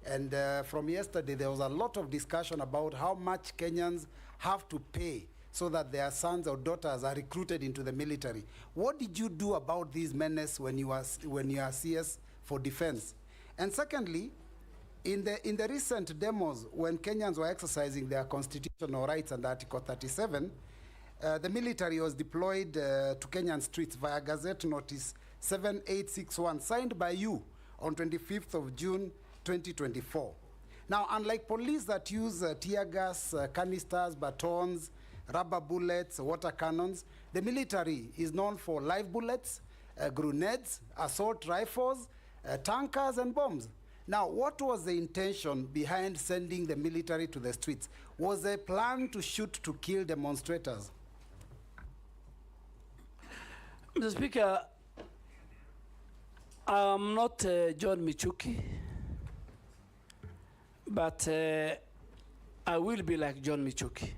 and from yesterday there was a lot of discussion about how much Kenyans have to pay so that their sons or daughters are recruited into the military. What did you do about these menace when you are CS for defense? And secondly, in the recent demos, when Kenyans were exercising their constitutional rights under Article 37, the military was deployed to Kenyan streets via Gazette Notice 7861, signed by you on 25th of June 2024. Now, unlike police that use tear gas, canisters, batons, rubber bullets, water cannons, the military is known for live bullets, grenades, assault rifles, tankers, and bombs. Now, what was the intention behind sending the military to the streets? Was a plan to shoot to kill demonstrators? Mr. Speaker, I'm not John Michuki, but I will be like John Michuki.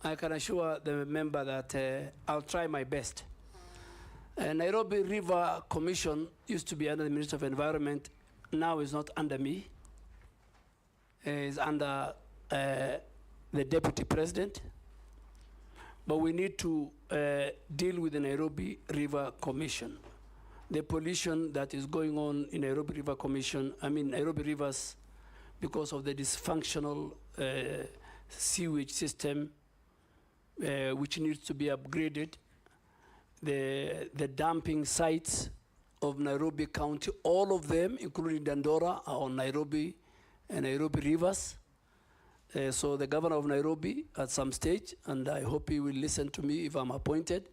I can assure the member that I'll try my best. Nairobi River Commission used to be under the Ministry of Environment. Now it's not under me. It's under the Deputy President. But we need to deal with the Nairobi River Commission. The pollution that is going on in Nairobi River Commission, Nairobi rivers, because of the dysfunctional sewage system, which needs to be upgraded. The dumping sites of Nairobi County, all of them, including Dandora, are on Nairobi and Nairobi rivers. So the governor of Nairobi, at some stage, and I hope he will listen to me if I'm appointed,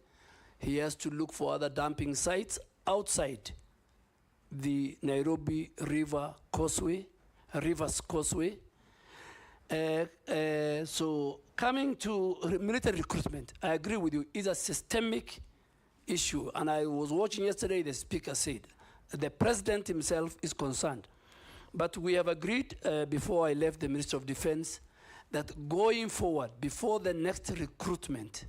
he has to look for other dumping sites outside the Nairobi River Causeway, Rivers Causeway. So coming to military recruitment, I agree with you, it's a systemic issue. And I was watching yesterday, the speaker said, the president himself is concerned. But we have agreed before I left the Ministry of Defense that going forward, before the next recruitment,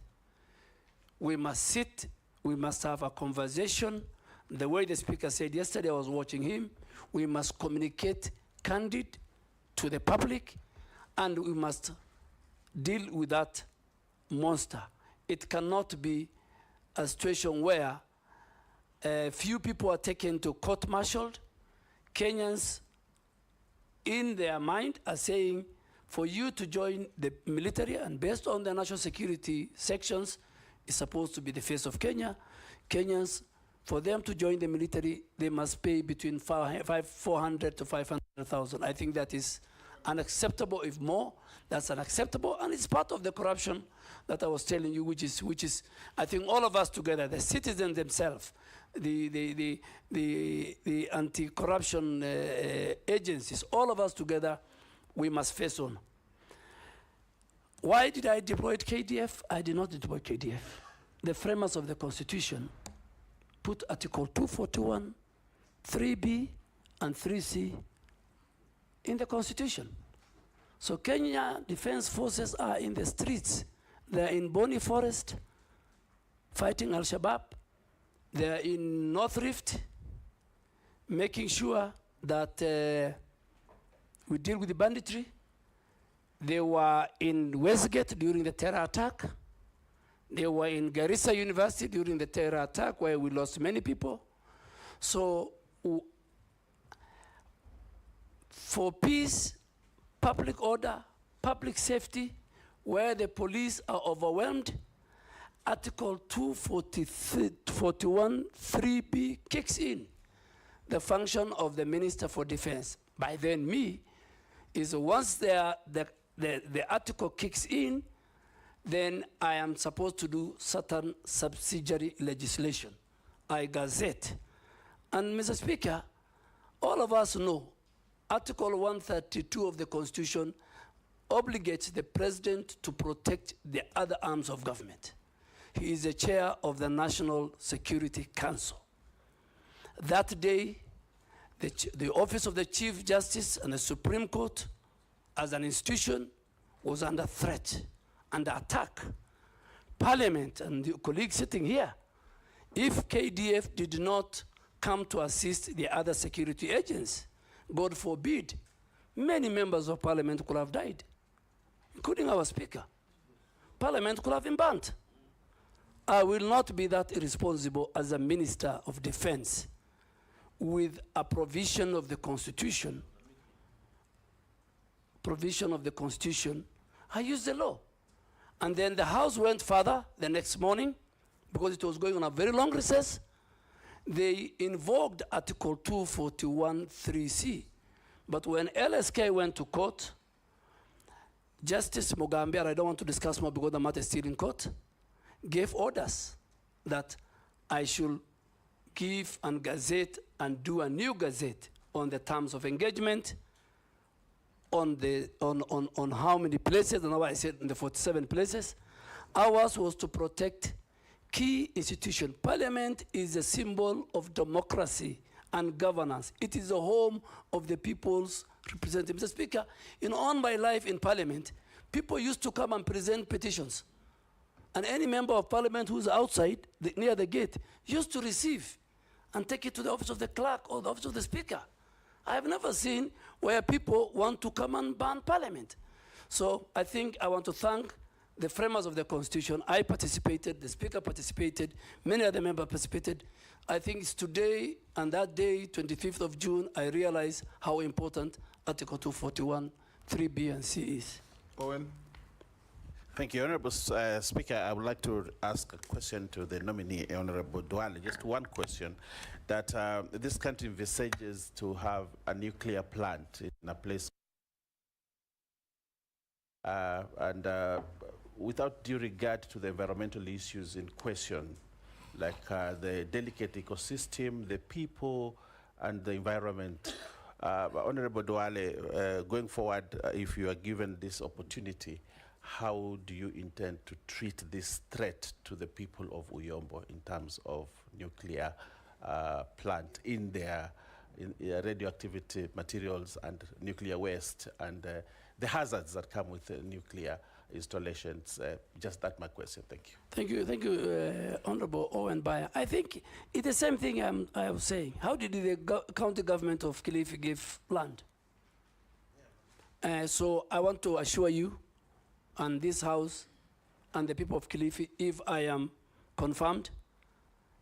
we must sit, we must have a conversation. The way the speaker said yesterday, I was watching him, we must communicate candid to the public, and we must deal with that monster. It cannot be a situation where few people are taken to court-martialed. Kenyans, in their mind, are saying, for you to join the military, and based on the national security sections, is supposed to be the face of Kenya. Kenyans, for them to join the military, they must pay between 400 to 500,000. I think that is unacceptable. If more, that's unacceptable, and it's part of the corruption that I was telling you, which is I think all of us together, the citizens themselves, the anti-corruption agencies, all of us together, we must face on. Why did I deploy KDF? I did not deploy KDF. The framers of the Constitution put Article 241, 3B, and 3C in the Constitution. So Kenya Defense Forces are in the streets. They're in Boni Forest fighting Al-Shabaab. They're in North Rift making sure that we deal with the banditry. They were in Westgate during the terror attack. They were in Garissa University during the terror attack where we lost many people. So for peace, public order, public safety, where the police are overwhelmed, Article 241 3B kicks in the function of the Minister for Defense. By then, me is once the article kicks in, then I am supposed to do certain subsidiary legislation. I gazette. And Mr. Speaker, all of us know Article 132 of the Constitution obligates the President to protect the other arms of government. He is the chair of the National Security Council. That day, the Office of the Chief Justice and the Supreme Court, as an institution, was under threat, under attack. Parliament and the colleagues sitting here, if KDF did not come to assist the other security agents, God forbid, many members of Parliament could have died, including our Speaker. Parliament could have been burnt. I will not be that irresponsible as a Minister of Defense with a provision of the Constitution. I used the law. And then the House went further the next morning because it was going on a very long recess. They invoked Article 241 3C. But when LSK went to court, Justice Mugambi, I don't want to discuss more because the matter is still in court, gave orders that I should give and gazette and do a new gazette on the terms of engagement, on how many places, and I said in the 47 places. Ours was to protect key institutions. Parliament is a symbol of democracy and governance. It is the home of the people's representatives. Mr. Speaker, all my life in Parliament, people used to come and present petitions. And any member of Parliament who's outside, near the gate, used to receive and take it to the office of the clerk or the office of the Speaker. I have never seen where people want to come and ban Parliament. So I think I want to thank the framers of the Constitution. I participated, the Speaker participated, many other members participated. I think it's today and that day, 25th of June, I realize how important Article 241, 3B and C is. Owen. Thank you, Honorable Speaker. I would like to ask a question to the nominee, Honorable Duale. Just one question, that this country envisages to have a nuclear plant in a place, without due regard to the environmental issues in question, like the delicate ecosystem, the people, and the environment. Honorable Duale, going forward, if you are given this opportunity, how do you intend to treat this threat to the people of Uyombo in terms of nuclear plant in their radioactivity materials and nuclear waste and the hazards that come with nuclear installations? Just that my question. Thank you. Thank you, Honorable Owen Bayer. I think it's the same thing I was saying. How did the county government of Kilifi give land? So I want to assure you and this House and the people of Kilifi, if I am confirmed,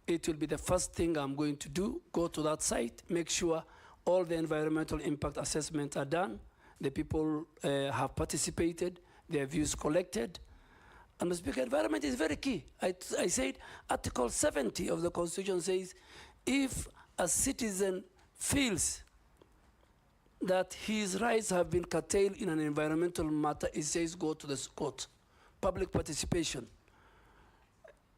it will be the first thing I'm going to do, go to that site, make sure all the environmental impact assessments are done, the people have participated, their views collected. And the Speaker, environment is very key. I said Article 70 of the Constitution says, if a citizen feels that his rights have been curtailed in an environmental matter, it says go to the court. Public participation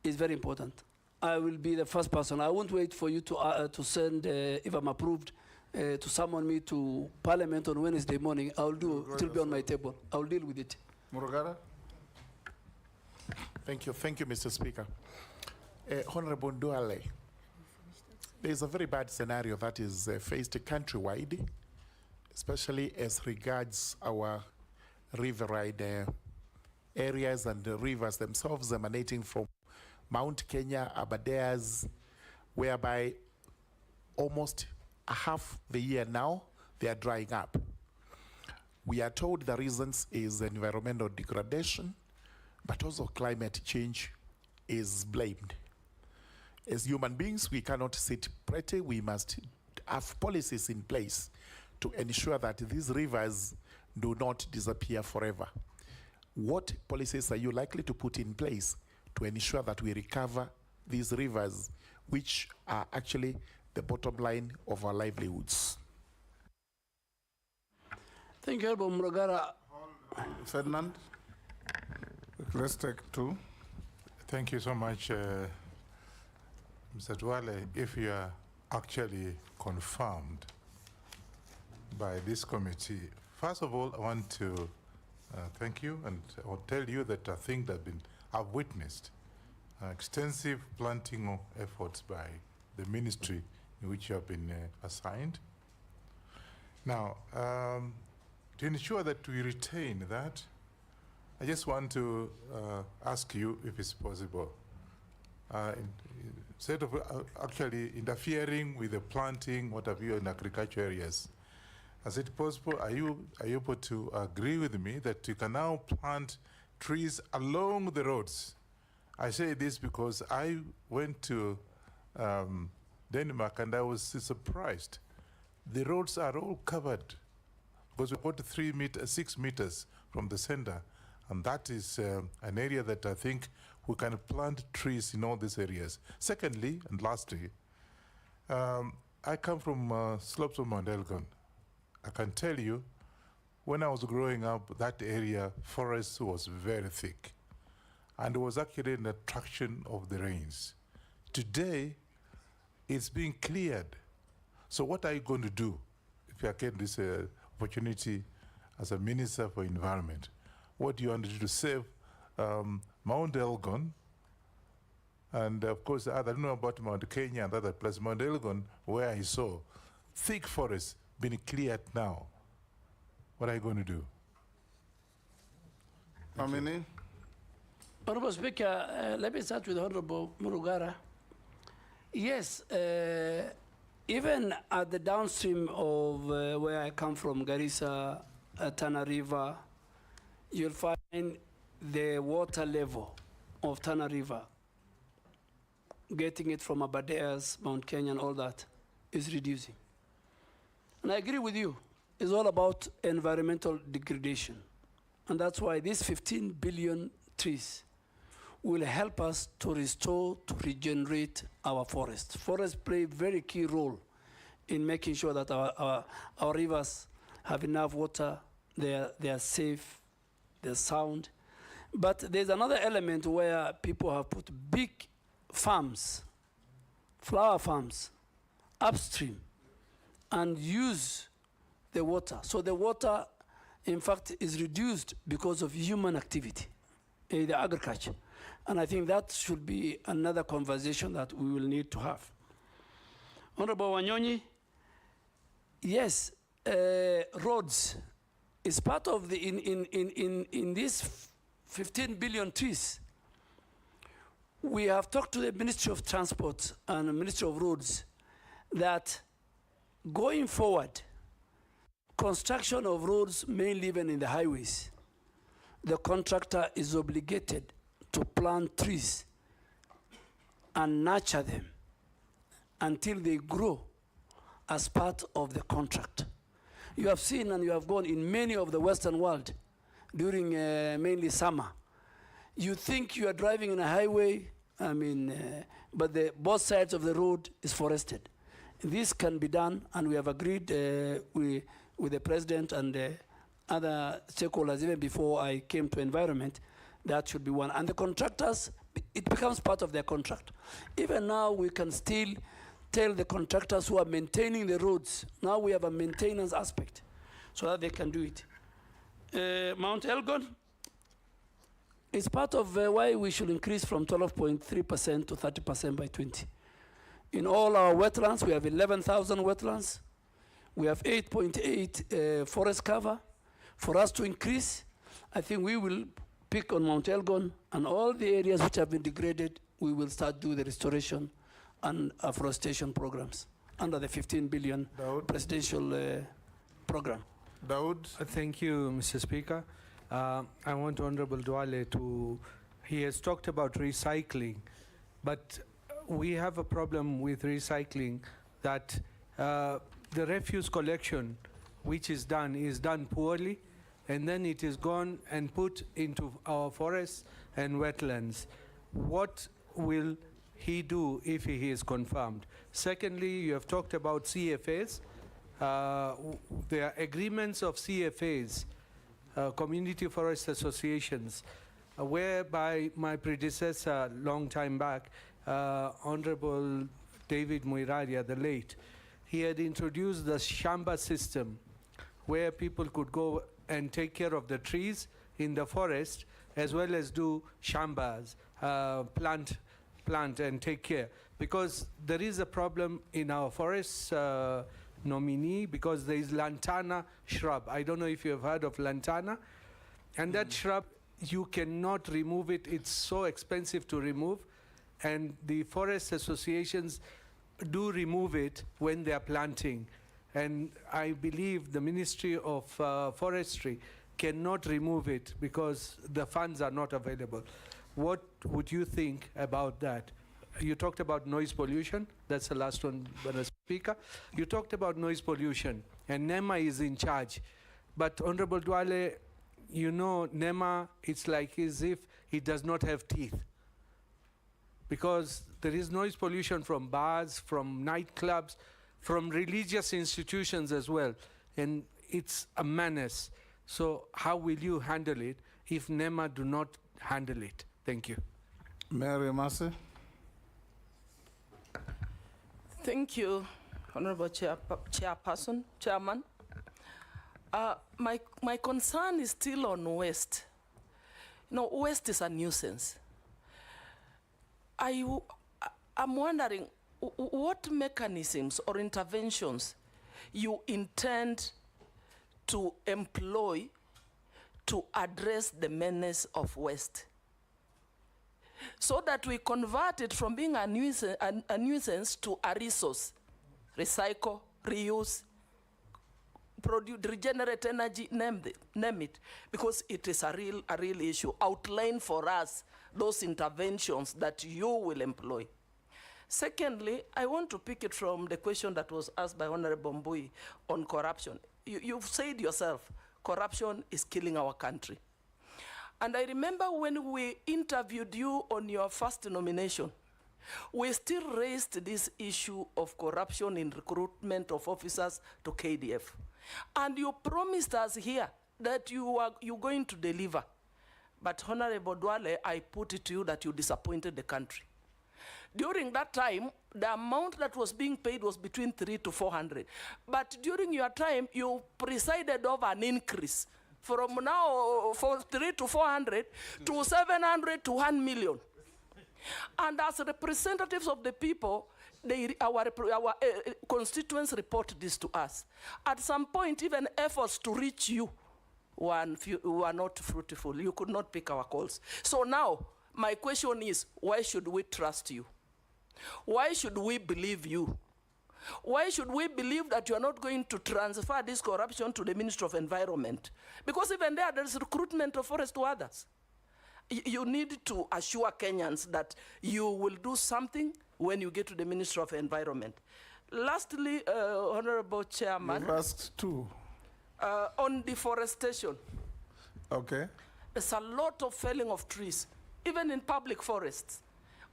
is very important. I will be the first person. I won't wait for you to send, if I'm approved, to summon me to Parliament on Wednesday morning. I'll do, it will be on my table. I'll deal with it. Murugara? Thank you, Mr. Speaker. Honorable Duale, there is a very bad scenario that is faced countrywide, especially as regards our riverine areas and the rivers themselves emanating from Mount Kenya, Aberdares, whereby almost half the year now, they are drying up. We are told the reasons is environmental degradation, but also climate change is blamed. As human beings, we cannot sit pretty. We must have policies in place to ensure that these rivers do not disappear forever. What policies are you likely to put in place to ensure that we recover these rivers, which are actually the bottom line of our livelihoods. Thank you, Honorable Murugara. Ferdinand, let's take two. Thank you so much, Mr. Duale. If you are actually confirmed by this committee, first of all, I want to thank you, and I'll tell you that I think that I've witnessed extensive planting efforts by the ministry in which you have been assigned. Now, to ensure that we retain that, I just want to ask you if it's possible. Instead of actually interfering with the planting, what have you, in agriculture areas, is it possible, are you able to agree with me that you can now plant trees along the roads? I say this because I went to Denmark and I was surprised. The roads are all covered because we've got 6 meters from the center. And that is an area that I think we can plant trees in all these areas. Secondly, and lastly, I come from slopes of Mount Elgon. I can tell you, when I was growing up, that area, forest was very thick. And it was actually an attraction of the rains. Today, it's being cleared. So what are you going to do if you get this opportunity as a Minister for Environment? What do you want to do to save Mount Elgon? And of course, I don't know about Mount Kenya and other places. Mount Elgon, where I saw thick forests being cleared now. What are you going to do? Nominee? Honorable Speaker, let me start with Honorable Murugara. Yes, even at the downstream of where I come from, Garissa, Tana River, you'll find the water level of Tana River, getting it from Aberdares, Mount Kenya, and all that, is reducing. And I agree with you. It's all about environmental degradation. And that's why these 15 billion trees will help us to restore, to regenerate our forests. Forests play a very key role in making sure that our rivers have enough water, they are safe, they're sound. But there's another element where people have put big farms, flower farms, upstream, and use the water. So the water, in fact, is reduced because of human activity in the agriculture. And I think that should be another conversation that we will need to have. Honorable Wanyonyi, yes, roads is part of the, in these 15 billion trees. We have talked to the Ministry of Transport and the Ministry of Roads that going forward, construction of roads, mainly even in the highways, the contractor is obligated to plant trees and nurture them until they grow as part of the contract. You have seen and you have gone in many of the Western world during mainly summer. You think you are driving on a highway, but both sides of the road is forested. This can be done, and we have agreed with the President and other stakeholders, even before I came to environment, that should be one. And the contractors, it becomes part of their contract. Even now, we can still tell the contractors who are maintaining the roads, now we have a maintenance aspect, so that they can do it. Mount Elgon is part of why we should increase from 12.3% to 30% by 20. In all our wetlands, we have 11,000 wetlands. We have 8.8 forest cover. For us to increase, I think we will pick on Mount Elgon and all the areas which have been degraded, we will start do the restoration and afforestation programs under the 15 billion presidential program. Daud? Thank you, Mr. Speaker. I want Honorable Duale to, he has talked about recycling, but we have a problem with recycling that the refuse collection which is done poorly, and then it is gone and put into our forests and wetlands. What will he do if he is confirmed? Secondly, you have talked about CFAs. There are agreements of CFAs, Community Forest Associations, whereby my predecessor, long time back, Honorable David Muiraria, the late, he had introduced the Shamba system, where people could go and take care of the trees in the forest, as well as do shambas, plant and take care. Because there is a problem in our forests, Nominee, because there is lantana shrub. I don't know if you have heard of lantana. And that shrub, you cannot remove it. It's so expensive to remove. And the forest associations do remove it when they are planting. And I believe the Ministry of Forestry cannot remove it because the funds are not available. What would you think about that? You talked about noise pollution. That's the last one, Madam Speaker. You talked about noise pollution, and NEMA is in charge. But Honorable Duale, you know, NEMA, it's like as if it does not have teeth. Because there is noise pollution from bars, from nightclubs, from religious institutions as well. And it's a menace. So how will you handle it if NEMA do not handle it? Thank you. Mary Massey. Thank you, Honorable Chairman. My concern is still on waste. No, waste is a nuisance. I'm wondering what mechanisms or interventions you intend to employ to address the menace of waste, so that we convert it from being a nuisance to a resource. Recycle, reuse, produce, regenerate energy, name it, because it is a real issue. Outline for us those interventions that you will employ. Secondly, I want to pick it from the question that was asked by Honorable Mbui on corruption. You've said yourself, corruption is killing our country. And I remember when we interviewed you on your first nomination, we still raised this issue of corruption in recruitment of officers to KDF. And you promised us here that you're going to deliver. But Honorable Duale, I put it to you that you disappointed the country. During that time, the amount that was being paid was between 300 to 400. But during your time, you presided over an increase from now for 300 to 400 to 700 to 1 million. And as representatives of the people, our constituents report this to us. At some point, even efforts to reach you were not fruitful. You could not pick our calls. So now, my question is, why should we trust you? Why should we believe you? Why should we believe that you are not going to transfer this corruption to the Ministry of Environment? Because even there's recruitment of forest to others. You need to assure Kenyans that you will do something when you get to the Ministry of Environment. Lastly, Honorable Chairman. You've asked two. On deforestation. Okay. There's a lot of felling of trees, even in public forests.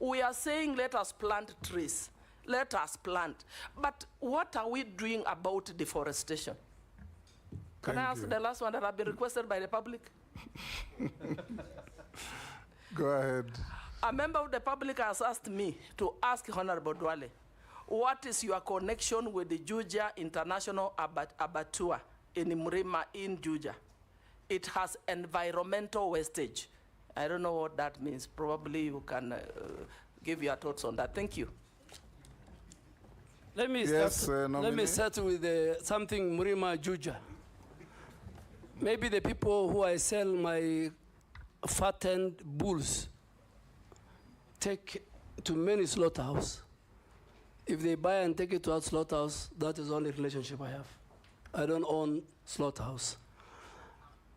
We are saying, let us plant trees. Let us plant. But what are we doing about deforestation? Can I ask the last one that have been requested by the public? Go ahead. A member of the public has asked me to ask Honorable Duale, what is your connection with the Juja International Abattoir in Mrima in Juja? It has environmental wastage. I don't know what that means. Probably you can give your thoughts on that. Thank you. Let me start with something Mrima Juja. Maybe the people who I sell my fattened bulls take to many slaughterhouse. If they buy and take it to our slaughterhouse, that is the only relationship I have. I don't own slaughterhouse.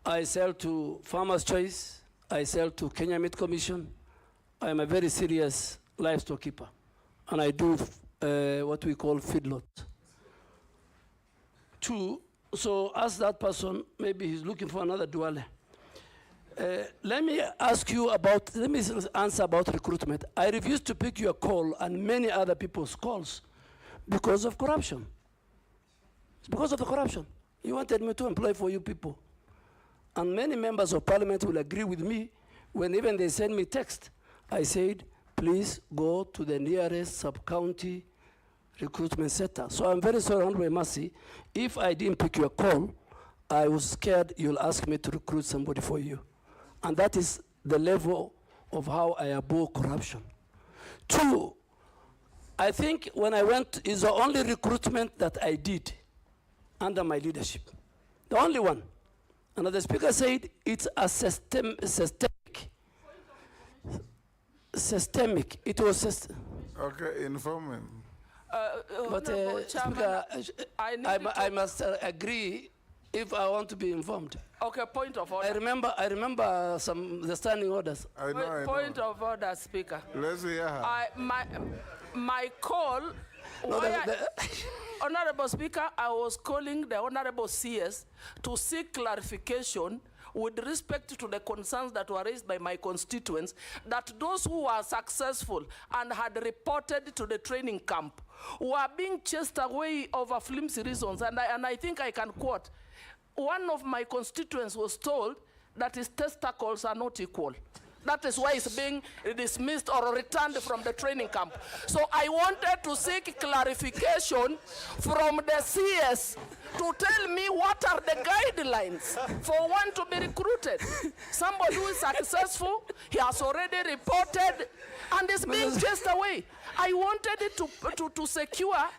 I sell to Farmers Choice. I sell to Kenya Meat Commission. I'm a very serious livestock keeper. And I do what we call feedlot. Two, so ask that person, maybe he's looking for another Duale. Let me answer about recruitment. I refused to pick your call and many other people's calls because of corruption. It's because of the corruption. You wanted me to employ for you people. And many members of parliament will agree with me when even they send me text. I said, please go to the nearest sub-county recruitment center. So I'm very sorry, Honorable Mercy, if I didn't pick your call, I was scared you'll ask me to recruit somebody for you. And that is the level of how I abhor corruption. 2, I think when I went, is the only recruitment that I did under my leadership. The only one. And the speaker said it's a systemic. It was systemic. Okay, inform him. But Speaker, I must agree if I want to be informed. Okay, point of order. I remember the standing orders. I know. Point of order, Speaker. Let's hear her. My call, Honorable Speaker, I was calling the Honorable CS to seek clarification with respect to the concerns that were raised by my constituents, that those who were successful and had reported to the training camp were being chased away over flimsy reasons. And I think I can quote, one of my constituents was told that his testicles are not equal. That is why he's being dismissed or returned from the training camp. So I wanted to seek clarification from the CS to tell me what are the guidelines for one to be recruited. Somebody who is successful, he has already reported and is being chased away. I wanted it to secure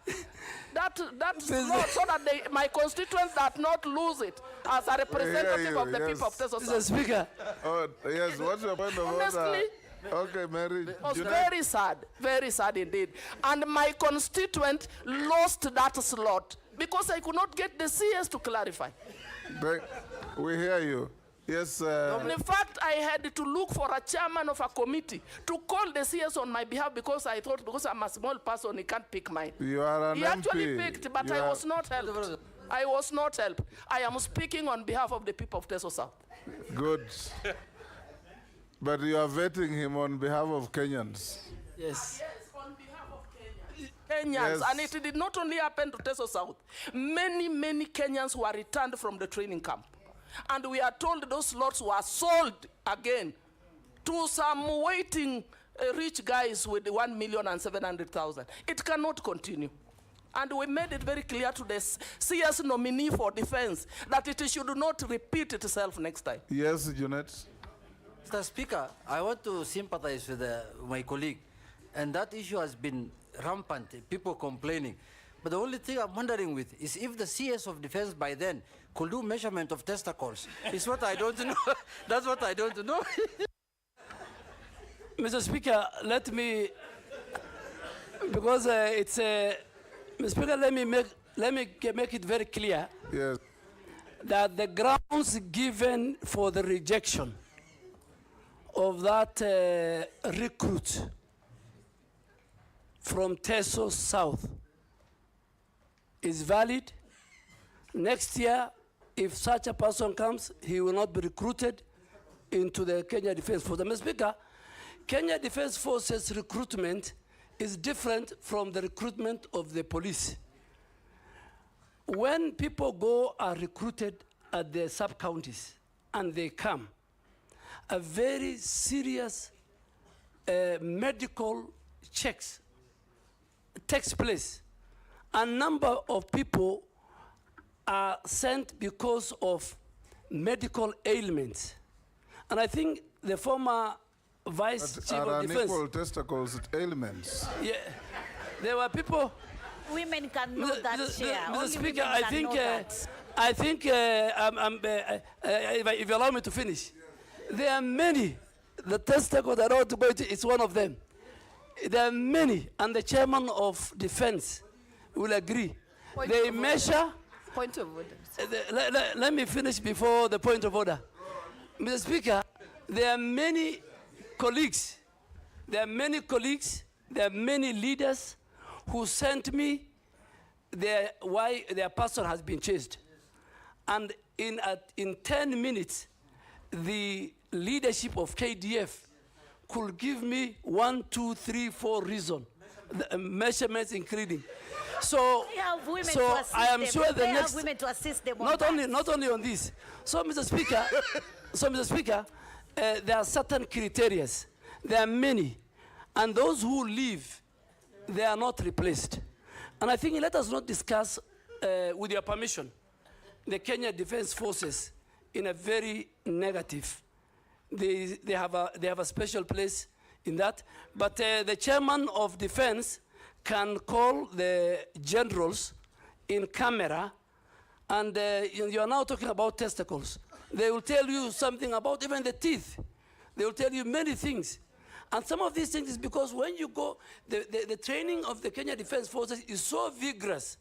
that slot so that my constituents do not lose it as a representative of the people of Teso South. Mr. Speaker. Oh, yes, what's your point of order? Honestly, okay, Mary. it was very sad indeed. And my constituent lost that slot because I could not get the CS to clarify. We hear you. Yes. In fact, I had to look for a chairman of a committee to call the CS on my behalf because I thought, because I'm a small person, he can't pick mine. You are an He actually picked, but I was not helped. I was not helped. I am speaking on behalf of the people of Teso South. Good. But you are vetting him on behalf of Kenyans. Yes. On behalf of Kenyans. Yes. And it did not only happen to Teso South. Many Kenyans were returned from the training camp. And we are told those slots were sold again to some waiting rich guys with 1,700,000. It cannot continue. And we made it very clear to the CS nominee for defense that it should not repeat itself next time. Yes, Junet. Mr. Speaker, I want to sympathize with my colleague. And that issue has been rampant, people complaining. But the only thing I'm wondering with is if the CS of defense by then could do measurement of testicles. It's what I don't know. That's what I don't know. Mr. Speaker, let me, because it's a, Mr. Speaker, let me make it very clear that the grounds given for the rejection of that recruit from Teso South is valid. Next year, if such a person comes, he will not be recruited into the Kenya Defense Force. Mr. Speaker, Kenya Defense Force's recruitment is different from the recruitment of the police. When people are recruited at the sub-counties and they come, a very serious medical checks takes place. A number of people are sent because of medical ailments. And I think the former Vice Chief of Defense... unequal testicles ailments. Yeah, there were people... Women can know that, Chair. Mr. Speaker, I think if you allow me to finish, there are many. The testicles that I want to go into is one of them. There are many, and the chairman of defense will agree. They measure... Point of order. Let me finish before the point of order. Mr. Speaker, there are many colleagues, there are many leaders who sent me why their person has been chased. And in 10 minutes, the leadership of KDF could give me 1, 2, 3, 4 reasons, measurements including. So, I am sure the next, women to assist them not only on this. So, Mr. Speaker, there are certain criteria. There are many, and those who leave, they are not replaced. And I think let us not discuss, with your permission, the Kenya Defense Forces in a very negative. They have a special place in that. But the chairman of defense can call the generals in camera, and you are now talking about testicles. They will tell you something about even the teeth. They will tell you many things. And some of these things is because when you go, the training of the Kenya Defense Forces is so vigorous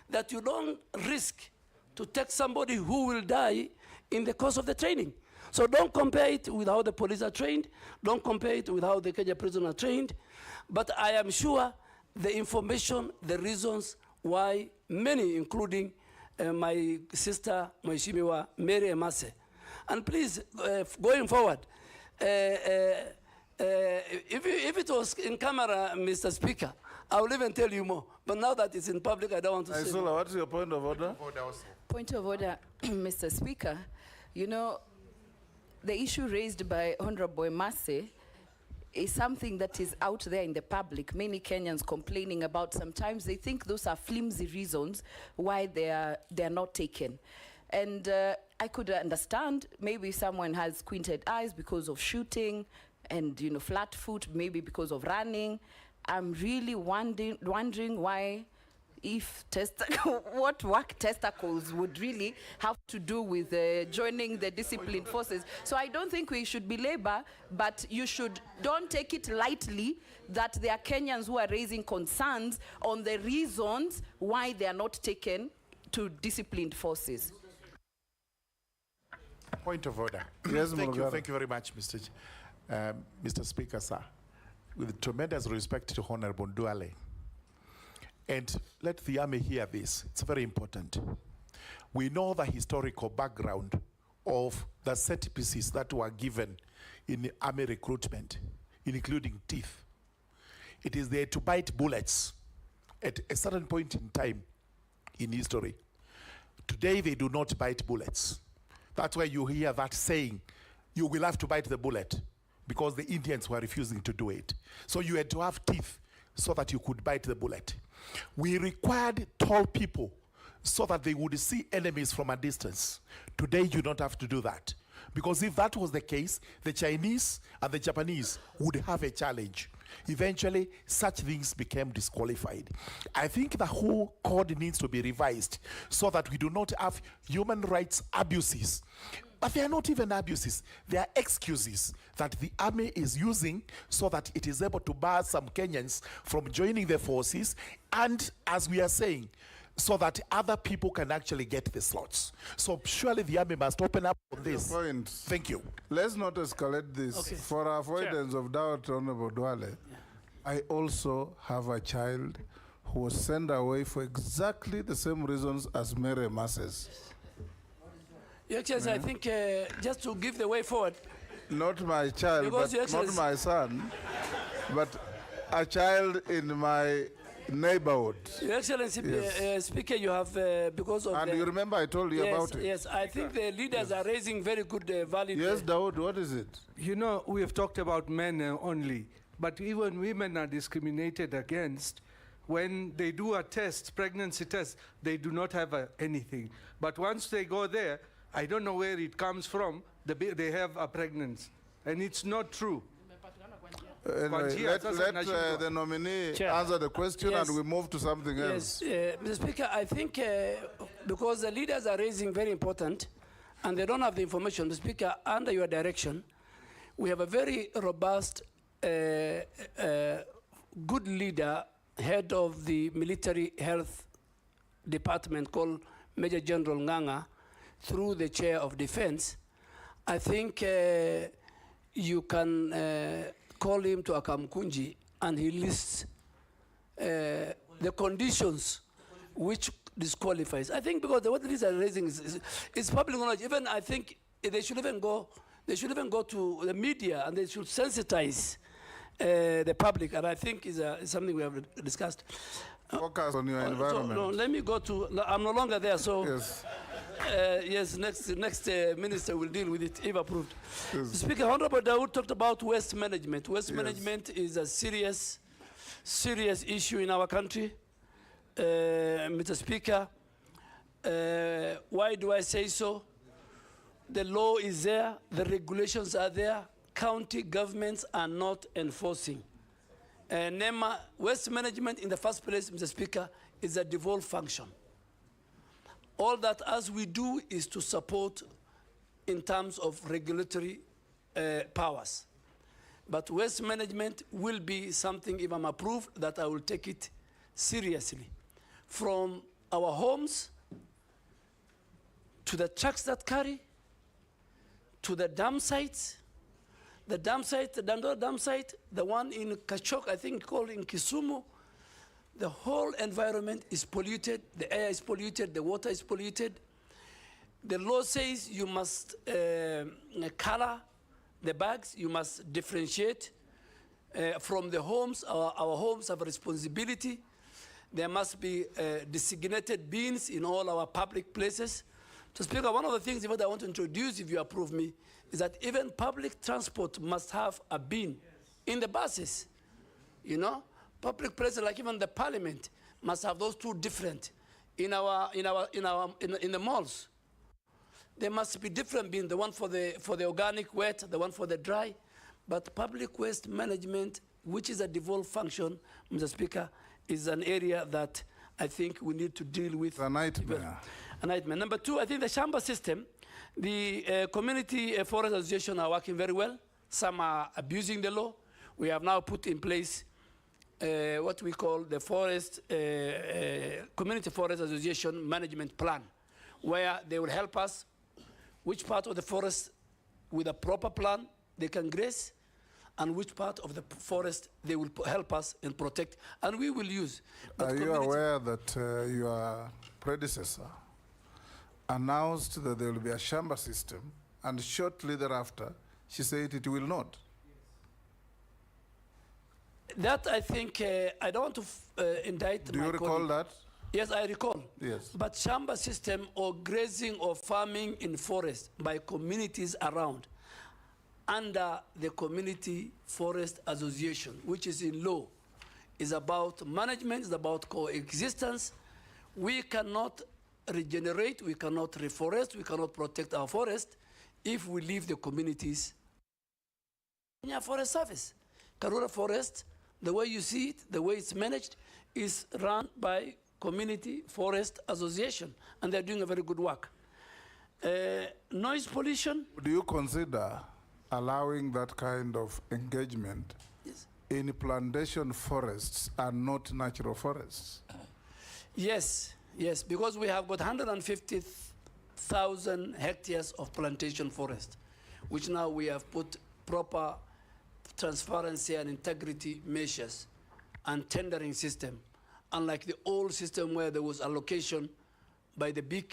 that you don't risk to take somebody who will die in the course of the training. So don't compare it with how the police are trained. Don't compare it with how the Kenya prisoners are trained. But I am sure the information, the reasons why many, including my sister, Mheshimiwa Mary Emase. And please, going forward, if it was in camera, Mr. Speaker, I will even tell you more. But now that it's in public, I don't want to say more. What's your point of order? Point of order, Mr. Speaker. You know, the issue raised by Honorable Emase is something that is out there in the public. Many Kenyans complaining about. Sometimes they think those are flimsy reasons why they are not taken. And I could understand maybe someone has squinted eyes because of shooting and, you know, flat foot, maybe because of running. I'm really wondering why, if what work testicles would really have to do with joining the disciplined forces. So I don't think we should belabor, but you don't take it lightly that there are Kenyans who are raising concerns on the reasons why they are not taken to disciplined forces. Point of order. Yes, thank you very much, Mr. Speaker, sir. With tremendous respect to Honorable Duale. And let the Army hear this. It's very important. We know the historical background of the set pieces that were given in Army recruitment, including teeth. It is there to bite bullets at a certain point in time in history. Today, they do not bite bullets. That's why you hear that saying, you will have to bite the bullet, because the Indians were refusing to do it. So you had to have teeth so that you could bite the bullet. We required tall people so that they would see enemies from a distance. Today, you don't have to do that. Because if that was the case, the Chinese and the Japanese would have a challenge. Eventually, such things became disqualified. I think the whole code needs to be revised so that we do not have human rights abuses. But they are not even abuses. They are excuses that the army is using so that it is able to bar some Kenyans from joining the forces, and, as we are saying, so that other people can actually get the slots. So surely the army must open up on this. Point. Thank you. Let's not escalate this. Okay. For avoidance of doubt, Honorable Duale, I also have a child who was sent away for exactly the same reasons as Mary Masses. Your Excellency, I think just to give the way forward. Not my child, Because, but not my son, but a child in my neighborhood. Your Excellency, Yes. Speaker, you have, because of And you remember I told you about it. Yes, I think the leaders are raising very good, valid... Yes, Dawood, what is it? You know, we have talked about men only, but even women are discriminated against. When they do a test, pregnancy test, they do not have anything. But once they go there, I don't know where it comes from, they have a pregnancy. And it's not true. Anyway, let the nominee answer the question, Yes. and we move to something else. Yes, Mr. Speaker, I think because the leaders are raising very important, and they don't have the information, Mr. Speaker, under your direction, we have a very robust, good leader, head of the military health department called Major General Nganga, through the chair of defense. I think you can call him to Akamkunji, and he lists the conditions which disqualifies. I think because what these are raising is public knowledge. Even I think they should even go They should even go to the media and they should sensitize the public. And I think is something we have discussed. Focus on your environment. So, no, let me go to, I'm no longer there, so. Yes. Yes, next minister will deal with it if approved. Yes. Speaker, Honorable Dawood talked about waste management. Waste management is a serious issue in our country. Mr. Speaker, why do I say so? The law is there, the regulations are there, county governments are not enforcing. NEMA, waste management in the first place, Mr. Speaker, is a devolved function. All that as we do is to support in terms of regulatory powers. But waste management will be something, if I'm approved, that I will take it seriously. From our homes, to the trucks that carry, to the dam sites, the Dandora dam site, the one in Kachok, I think called in Kisumu, the whole environment is polluted, the air is polluted, the water is polluted. The law says you must color the bags, you must differentiate from the homes. Our homes have a responsibility. There must be designated bins in all our public places. So Speaker, one of the things that I want to introduce, if you approve me, is that even public transport must have a bin in the buses, you know? Public places like even the Parliament must have those two different in the malls. There must be different bins, the one for the organic wet, the one for the dry. But public waste management, which is a devolved function, Mr. Speaker, is an area that I think we need to deal with. A nightmare. A nightmare. Number two, I think the Shamba system, the community forest association are working very well. Some are abusing the law. We have now put in place what we call the community forest association management plan, where they will help us which part of the forest with a proper plan they can graze, and which part of the forest they will help us and protect, and we will use. But are you aware that your predecessor announced that there will be a Shamba system, and shortly thereafter, she said it will not? That I think, I don't want to indict Do my you recall colleague. that? Yes, I recall. Yes. But Shamba system or grazing or farming in forest by communities around under the Community Forest Association, which is in law, is about management, is about coexistence. We cannot regenerate, we cannot reforest, we cannot protect our forest if we leave the communities in our forest service. Karura Forest, the way you see it, the way it's managed, is run by Community Forest Association, and they're doing a very good work. Noise pollution. Do you consider allowing that kind of engagement in plantation forests and not natural forests? Yes, yes, because we have got 150,000 hectares of plantation forest, which now we have put proper transparency and integrity measures and tendering system, unlike the old system where there was allocation by the big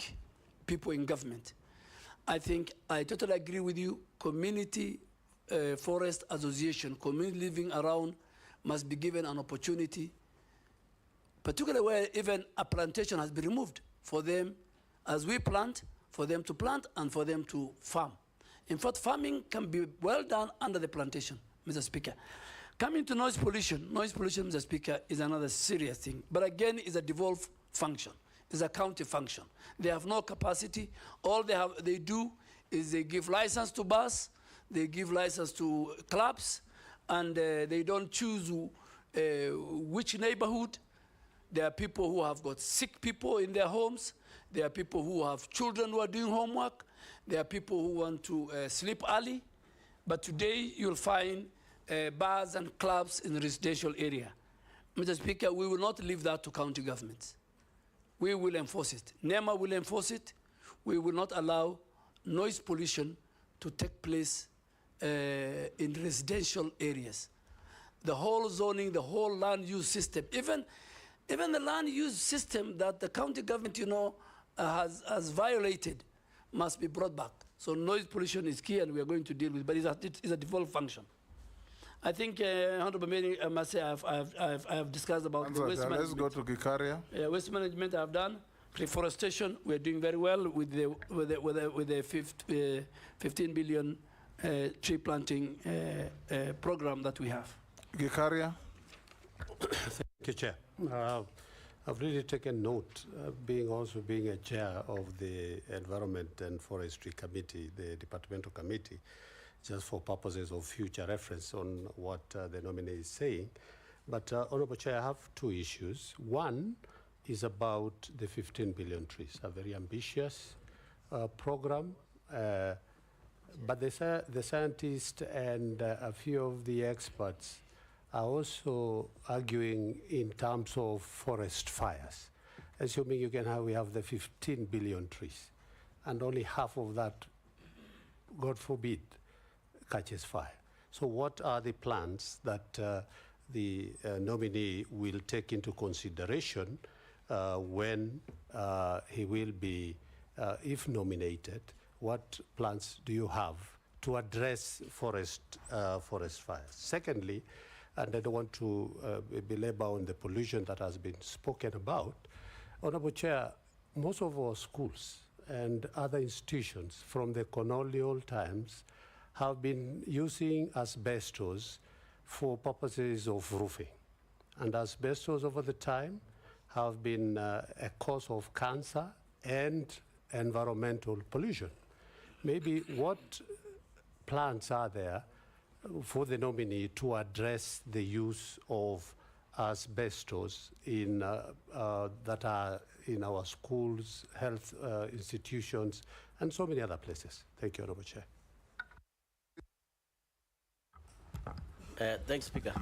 people in government. I think I totally agree with you. Community Forest Association, community living around must be given an opportunity, particularly where even a plantation has been removed, for them, as we plant, for them to plant and for them to farm. In fact, farming can be well done under the plantation, Mr. Speaker. Coming to noise pollution, Mr. Speaker, is another serious thing. But again, it's a devolved function. It's a county function. They have no capacity. All they do is they give license to bus, they give license to clubs, and they don't choose which neighborhood. There are people who have got sick people in their homes. There are people who have children who are doing homework. There are people who want to sleep early. But today you'll find bars and clubs in the residential area. Mr. Speaker, we will not leave that to county governments. We will enforce it. NEMA will enforce it. We will not allow noise pollution to take place in residential areas. The whole zoning, the whole land use system, even the land use system that the county government, has violated, must be brought back. So noise pollution is key, and we are going to deal with, but it's a default function. I think, Honorable Mayor, I must say, I have discussed about the waste management. Let's go to Gikaria. Waste management I've done. Reforestation, we're doing very well with the 15 billion tree planting program that we have. Gikaria. Thank you, Chair. I've really taken note, being a chair of the Environment and Forestry Committee, the departmental committee, just for purposes of future reference on what the nominee is saying. But, Honorable Chair, I have two issues. One is about the 15 billion trees, a very ambitious program. But the scientists and a few of the experts are also arguing in terms of forest fires. Assuming we have the 15 billion trees, and only half of that, God forbid, catches fire. So what are the plans that the nominee will take into consideration when he will be, if nominated? What plans do you have to address forest fires? Secondly, and I don't want to belabor on the pollution that has been spoken about, Honorable Chair, most of our schools and other institutions from the colonial times have been using asbestos for purposes of roofing. And asbestos over the time have been a cause of cancer and environmental pollution. Maybe what plans are there for the nominee to address the use of asbestos that are in our schools, health institutions, and so many other places? Thank you, Honorable Chair. Thanks, Speaker.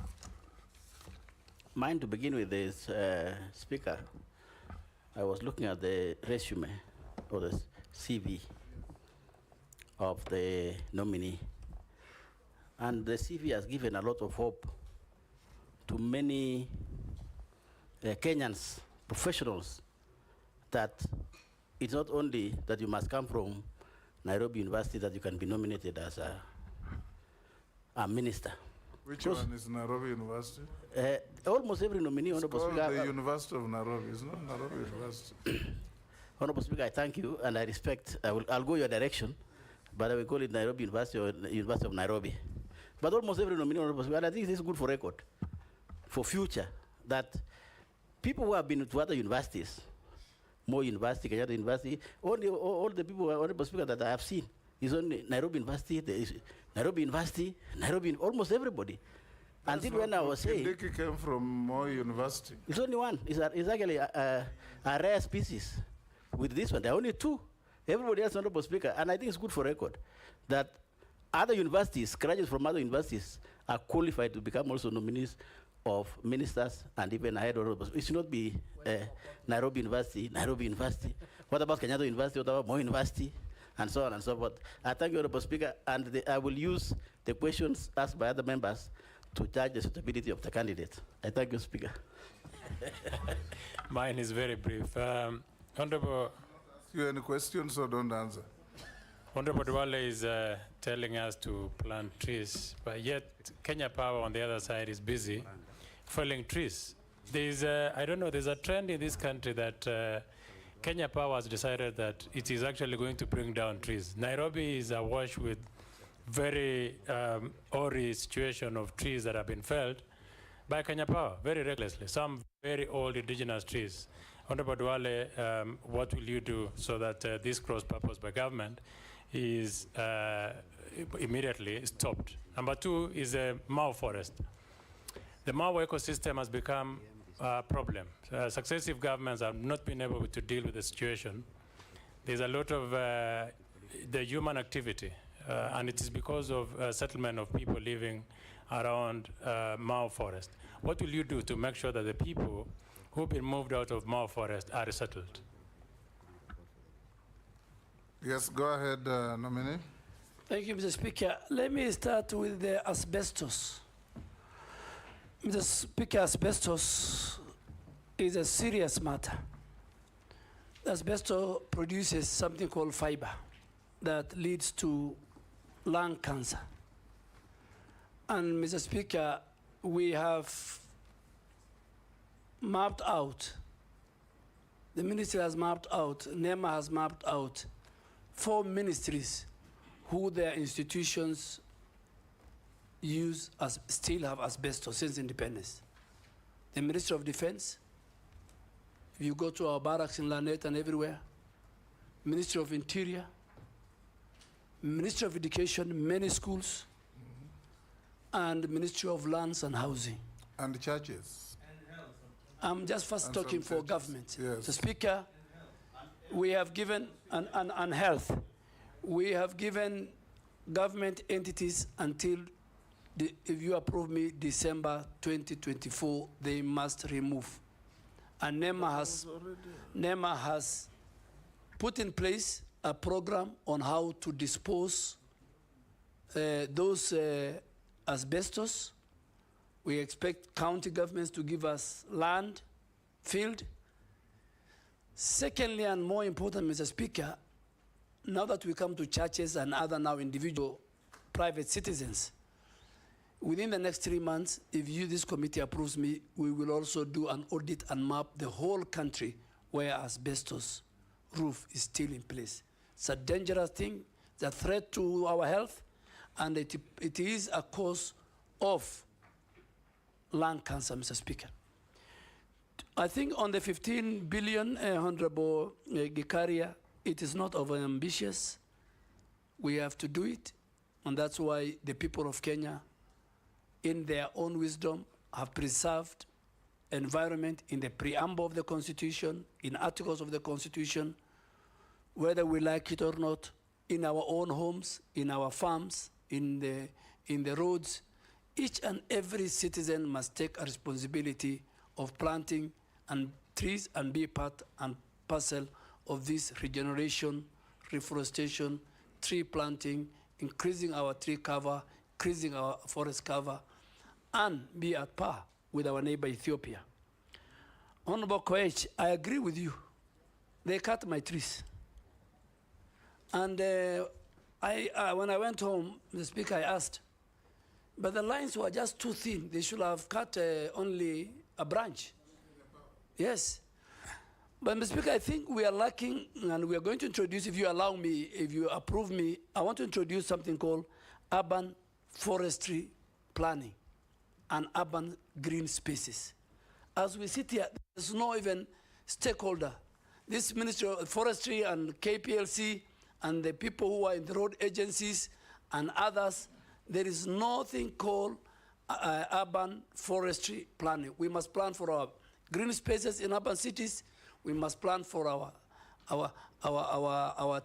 Mine to begin with is, Speaker, I was looking at the resume or the CV of the nominee. And the CV has given a lot of hope to many Kenyans, professionals, that it's not only that you must come from Nairobi University that you can be nominated as a minister. Which one is Nairobi University? Almost every nominee, Honorable Speaker. Speaker. The University of Nairobi, it's not Nairobi University. Honorable Speaker, I thank you and I respect, I'll go your direction, but I will call it Nairobi University or University of Nairobi. But almost every nominee, Honorable Speaker, and I think this is good for record, for future, that people who have been to other universities, Moi University, Kenyatta University, all the people, Honorable Speaker, that I have seen, is only Nairobi University, Nairobi University, almost everybody. That's until when I was saying... Kindiki came from Moi University. It's only one. It's actually a rare species. With this one, there are only two. Everybody else, Honorable Speaker, and I think it's good for record, that other universities, graduates from other universities, are qualified to become also nominees of ministers and even ahead of it should not be Nairobi University. What about Kenyatta University? What about Moi University? And so on and so forth. I thank you, Honorable Speaker, and I will use the questions asked by other members to judge the suitability of the candidate. I thank you, Speaker. Mine is very brief. Honorable... You any questions or don't answer? Honorable Duale is telling us to plant trees, but yet Kenya Power on the other side is busy felling trees. There's I don't know, there's a trend in this country that Kenya Power has decided that it is actually going to bring down trees. Nairobi is awash with very hoary situation of trees that have been felled by Kenya Power very recklessly, some very old indigenous trees. Honorable Duale, what will you do so that this cross purpose by government is immediately stopped? Number two is the Mau forest. The Mau ecosystem has become a problem. Successive governments have not been able to deal with the situation. There's a lot of the human activity, and it is because of settlement of people living around Mau forest. What will you do to make sure that the people who've been moved out of Mau forest are resettled? Yes, go ahead, nominee. Thank you, Mr. Speaker. Let me start with the asbestos. Mr. Speaker, asbestos is a serious matter. Asbestos produces something called fiber. that leads to lung cancer. And Mr. Speaker, we have mapped out, the ministry has mapped out, NEMA has mapped out 4 ministries who their institutions use as, still have asbestos since independence. The Ministry of Defense, if you go to our barracks in Lanet and everywhere, Ministry of Interior, Ministry of Education, many schools, and Ministry of Lands and Housing. And churches. I'm just first And talking some for churches. government. Yes. The Speaker, we have given, and health, we have given government entities until, if you approve me, December 2024, they must remove. And NEMA has put in place a program on how to dispose those asbestos. We expect county governments to give us land, field. Secondly, and more important, Mr. Speaker, now that we come to churches and other now individual private citizens, within the next 3 months, if this committee approves me, we will also do an audit and map the whole country where asbestos roof is still in place. It's a dangerous thing, it's a threat to our health, and it is a cause of lung cancer, Mr. Speaker. I think on the 15 billion, Honorable Gikaria, it is not over-ambitious. We have to do it, and that's why the people of Kenya, in their own wisdom, have preserved environment in the preamble of the Constitution, in articles of the Constitution, whether we like it or not, in our own homes, in our farms, in the roads. Each and every citizen must take a responsibility of planting and trees and be part and parcel of this regeneration, reforestation, tree planting, increasing our tree cover, increasing our forest cover, and be at par with our neighbor Ethiopia. Honorable Koech, I agree with you. They cut my trees. And when I went home, the Speaker, I asked, but the lines were just too thin. They should have cut only a branch. Yes. But, Mr. Speaker, I think we are lacking, and we are going to introduce, if you allow me, if you approve me, I want to introduce something called urban forestry planning and urban green spaces. As we sit here, there's no even stakeholder. This Ministry of Forestry and KPLC and the people who are in the road agencies and others, there is nothing called urban forestry planning. We must plan for our green spaces in urban cities. We must plan for our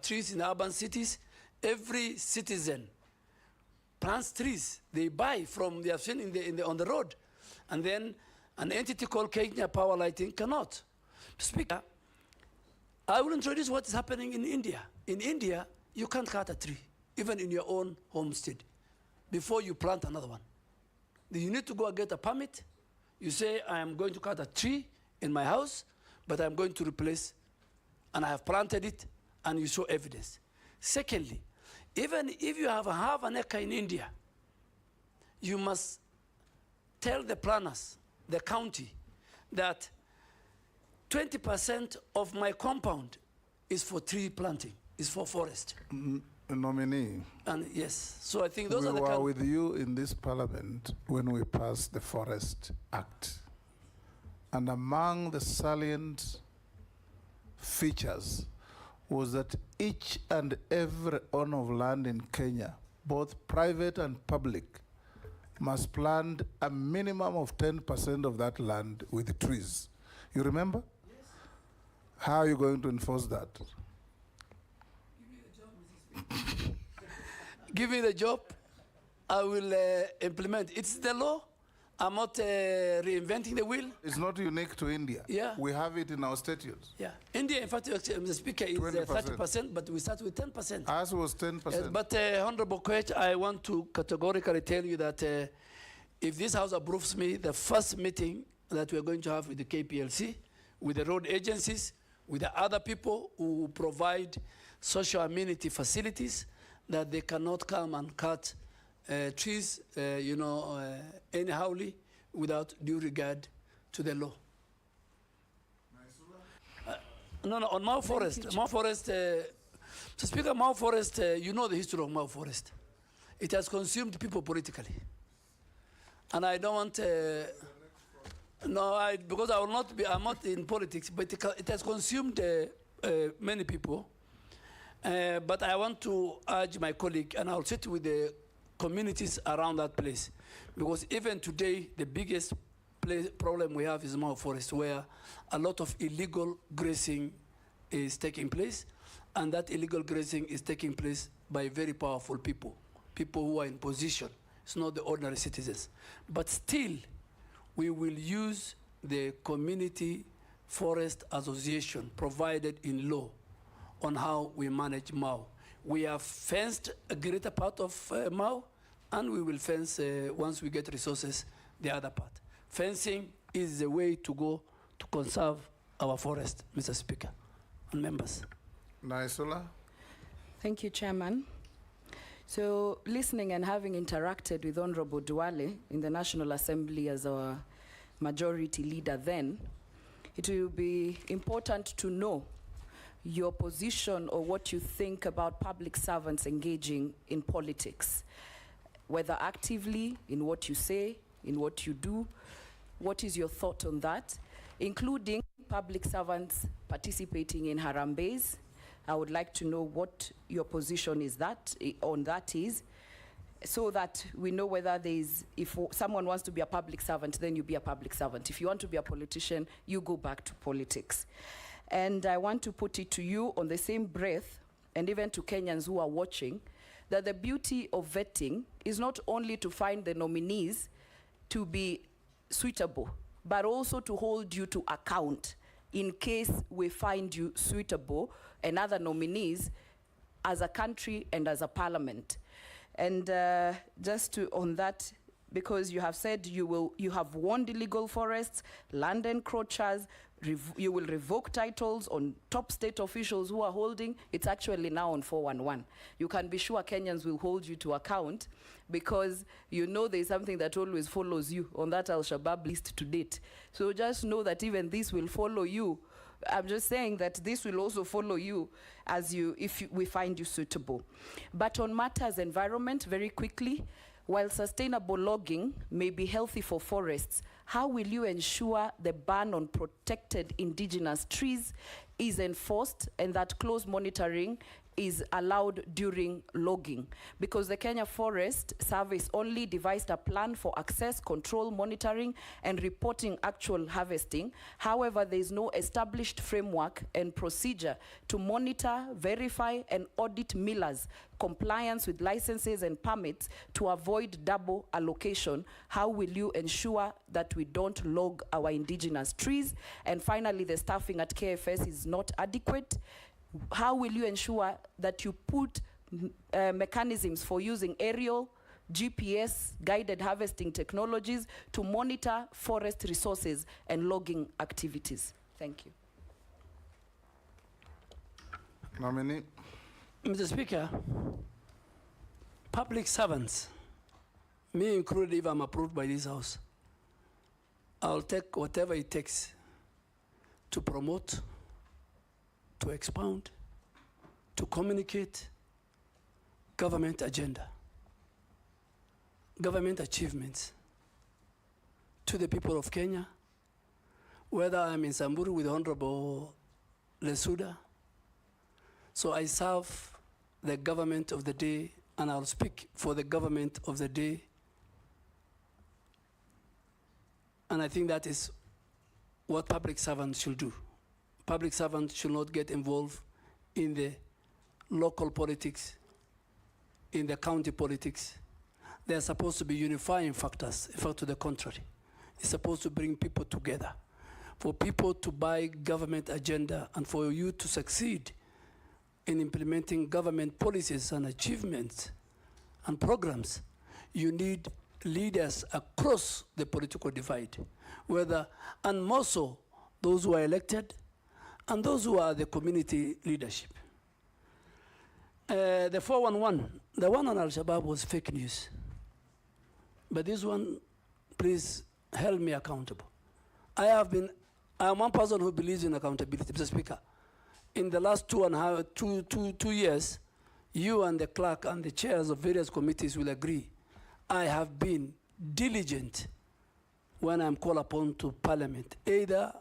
trees in urban cities. Every citizen plants trees. They buy from the on the road, and then an entity called Kenya Power Lighting cannot. Speaker, I will introduce what is happening in India. In India, you can't cut a tree, even in your own homestead, before you plant another one. You need to go and get a permit. You say, I am going to cut a tree in my house, but I'm going to replace, and I have planted it, and you show evidence. Secondly, even if you have half an acre in India, you must tell the planners, the county, that 20% of my compound is for tree planting, is for forest. Nominee. And yes, so I think those we are the were with you in this parliament when we passed the Forest Act. And among the salient features was that each and every owner of land in Kenya, both private and public, must plant a minimum of 10% of that land with trees. You remember? Yes. How are you going to enforce that? Give me the job, I will implement. It's the law. I'm not reinventing the wheel. It's not unique to India. Yeah. We have it in our statutes. Yeah. India, in fact, Mr. Speaker, is 30%, but we start with 10%. Ours was 10%. Yes, but Honorable Koech, I want to categorically tell you that if this House approves me, the first meeting that we're going to have with the KPLC, with the road agencies, with the other people who provide social amenity facilities, that they cannot come and cut trees, anyhowly without due regard to the law. No, on Mau Forest, Mr. Speaker, Mau Forest, you know the history of Mau Forest. It has consumed people politically. And I don't want, because I will not be, I'm not in politics, but it has consumed many people. But I want to urge my colleague, and I'll sit with the communities around that place, because even today, the biggest problem we have is Mau Forest, where a lot of illegal grazing is taking place, and that illegal grazing is taking place by very powerful people who are in position. It's not the ordinary citizens. But still, we will use the Community Forest Association provided in law on how we manage Mau. We have fenced a greater part of Mau, and we will fence, once we get resources, the other part. Fencing is the way to go to conserve our forest, Mr. Speaker and members. Naisula. Thank you, Chairman. So, listening and having interacted with Honorable Duale in the National Assembly as our majority leader then, it will be important to know your position or what you think about public servants engaging in politics, whether actively, in what you say, in what you do. What is your thought on that, including public servants participating in harambees? I would like to know what your position is on that is, so that we know whether if someone wants to be a public servant, then you be a public servant. If you want to be a politician, you go back to politics. And I want to put it to you on the same breath, and even to Kenyans who are watching, that the beauty of vetting is not only to find the nominees to be suitable, but also to hold you to account in case we find you suitable and other nominees as a country and as a parliament. And on that, because you have said you have warned illegal forests, land encroachers, you will revoke titles on top state officials who are holding. It's actually now on 411. You can be sure Kenyans will hold you to account, because you know there's something that always follows you on that Al-Shabaab list to date. So just know that even this will follow you. I'm just saying that this will also follow you if we find you suitable. But on matters environment, very quickly, while sustainable logging may be healthy for forests, how will you ensure the ban on protected indigenous trees is enforced and that close monitoring is allowed during logging? Because the Kenya Forest Service only devised a plan for access, control, monitoring, and reporting actual harvesting. However, there is no established framework and procedure to monitor, verify, and audit millers' compliance with licenses and permits to avoid double allocation. How will you ensure that we don't log our indigenous trees? And finally, the staffing at KFS is not adequate. How will you ensure that you put mechanisms for using aerial, GPS, guided harvesting technologies to monitor forest resources and logging activities? Thank you. Nominee. Mr. Speaker, public servants, me included if I'm approved by this House, I'll take whatever it takes to promote, to expound, to communicate government agenda, government achievements to the people of Kenya, whether I'm in Samburu with Honorable Lesuda. So I serve the government of the day, and I'll speak for the government of the day. And I think that is what public servants should do. Public servants should not get involved in the local politics, in the county politics. They are supposed to be unifying factors. In fact, to the contrary. It's supposed to bring people together. For people to buy government agenda and for you to succeed in implementing government policies and achievements and programs, you need leaders across the political divide, and more so those who are elected and those who are the community leadership. The 411, the one on Al-Shabaab was fake news. But this one, please hold me accountable. I am one person who believes in accountability, Mr. Speaker. In the last 2 years, you and the clerk and the chairs of various committees will agree, I have been diligent when I'm called upon to Parliament, either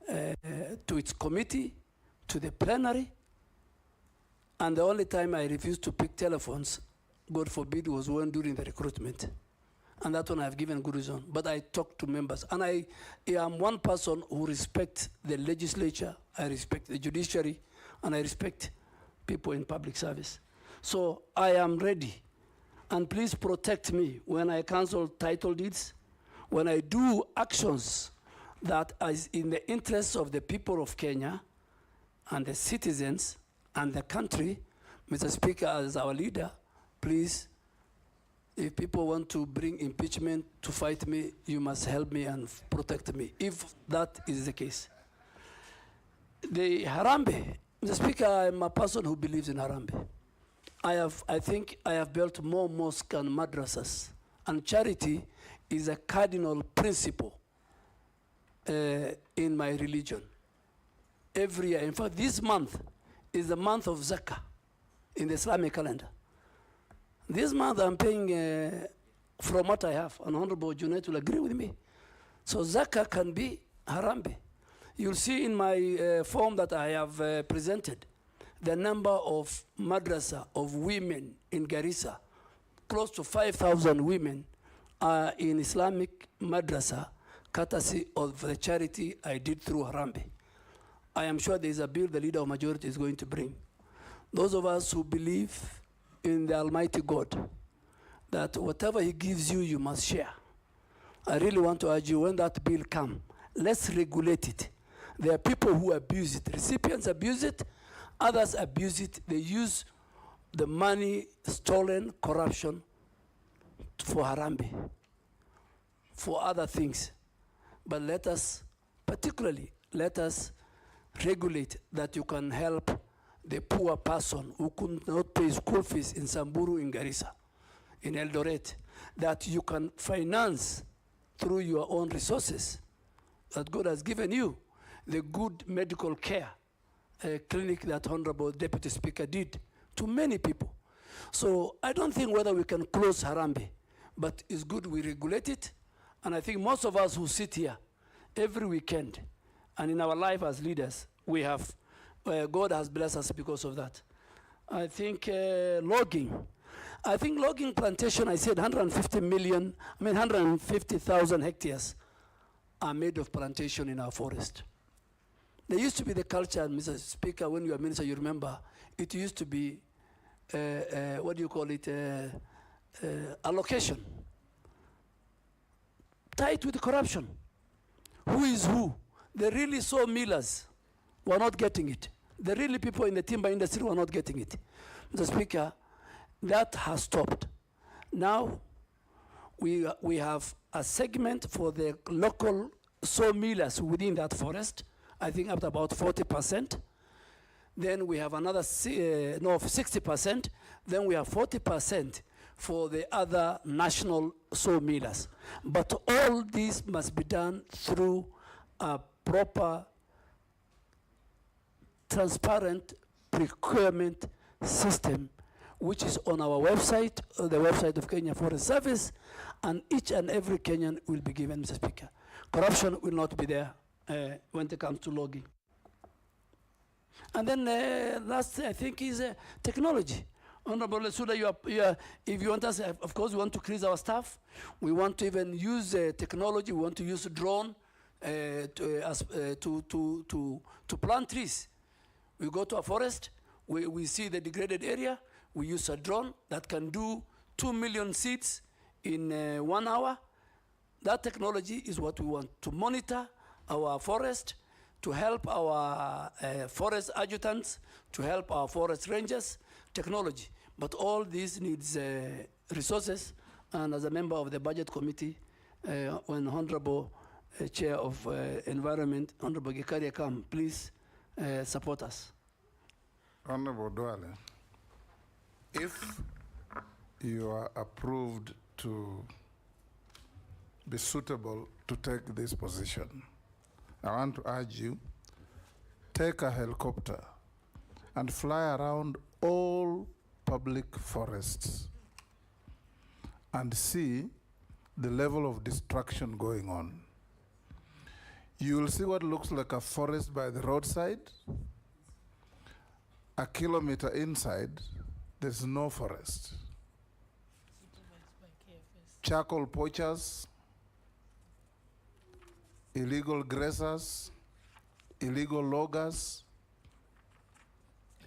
to its committee, to the plenary, and the only time I refused to pick telephones, God forbid, was when during the recruitment. And that one I've given good reason. But I talk to members. And I am one person who respects the legislature, I respect the judiciary, and I respect people in public service. So I am ready. And please protect me when I cancel title deeds, when I do actions that is in the interests of the people of Kenya and the citizens and the country. Mr. Speaker, as our leader, please, if people want to bring impeachment to fight me, you must help me and protect me, if that is the case. The Harambee, Mr. Speaker, I'm a person who believes in Harambee. I think I have built more mosques and madrasas, and charity is a cardinal principle in my religion. Every year, in fact, this month is the month of Zakah in the Islamic calendar. This month I'm paying from what I have, and Honorable Junaid will agree with me. So Zakah can be Harambee. You'll see in my form that I have presented the number of madrasa of women in Garissa. Close to 5,000 women are in Islamic madrasa, courtesy of the charity I did through Harambee. I am sure there is a bill the leader of majority is going to bring. Those of us who believe in the Almighty God, that whatever He gives you, you must share. I really want to urge you, when that bill comes, let's regulate it. There are people who abuse it. Recipients abuse it, others abuse it. They use the money, stolen, corruption for Harambee, for other things. But let us, particularly, let us regulate that you can help the poor person who could not pay school fees in Samburu, in Garissa, in Eldoret, that you can finance through your own resources that God has given you, the good medical care clinic that Honorable Deputy Speaker did to many people. So I don't think whether we can close Harambee, but it's good we regulate it. And I think most of us who sit here every weekend and in our life as leaders, we have, God has blessed us because of that. I think logging. I think logging plantation, I said 150,000 hectares are made of plantation in our forest. There used to be the culture, Mr. Speaker, when you were minister, you remember, it used to be, what do you call it, allocation. Tied with corruption. Who is who? The really sawmillers were not getting it. The really people in the timber industry were not getting it. Mr. Speaker, that has stopped. Now, we have a segment for the local sawmillers within that forest, I think up to about 40%. Then we have another 60%. Then we have 40% for the other national sawmillers. But all this must be done through a proper, transparent procurement system, which is on our website, the website of Kenya Forest Service, and each and every Kenyan will be given, Mr. Speaker. Corruption will not be there when it comes to logging. And then last, I think, is technology. Honorable Lesuda, if you want us, of course, we want to increase our staff. We want to even use technology. We want to use a drone to plant trees. We go to a forest, we see the degraded area, we use a drone that can do 2 million seeds in 1 hour. That technology is what we want to monitor our forest, to help our forest adjutants, to help our forest rangers, technology. But all this needs resources, and as a member of the budget committee, when Honorable Chair of Environment, Honorable Gikaria come, please support us. Honorable Duale. if you are approved to be suitable to take this position, I want to urge you, take a helicopter and fly around all public forests and see the level of destruction going on. You will see what looks like a forest by the roadside. A kilometer inside, there's no forest. Charcoal poachers, illegal grazers, illegal loggers.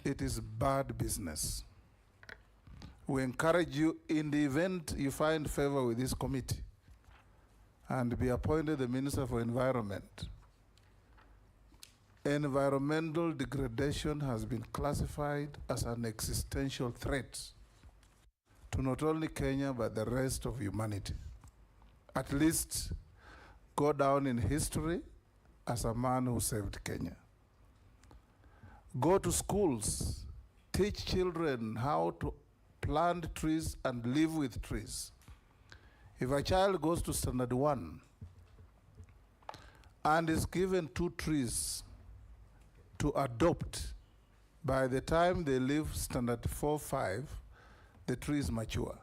It is bad business. We encourage you, in the event you find favor with this committee and be appointed the Minister for Environment. Environmental degradation has been classified as an existential threat to not only Kenya, but the rest of humanity. At least go down in history as a man who saved Kenya. Go to schools, teach children how to plant trees and live with trees. If a child goes to standard 1 and is given 2 trees to adopt, by the time they leave standard 4, 5, the tree is mature.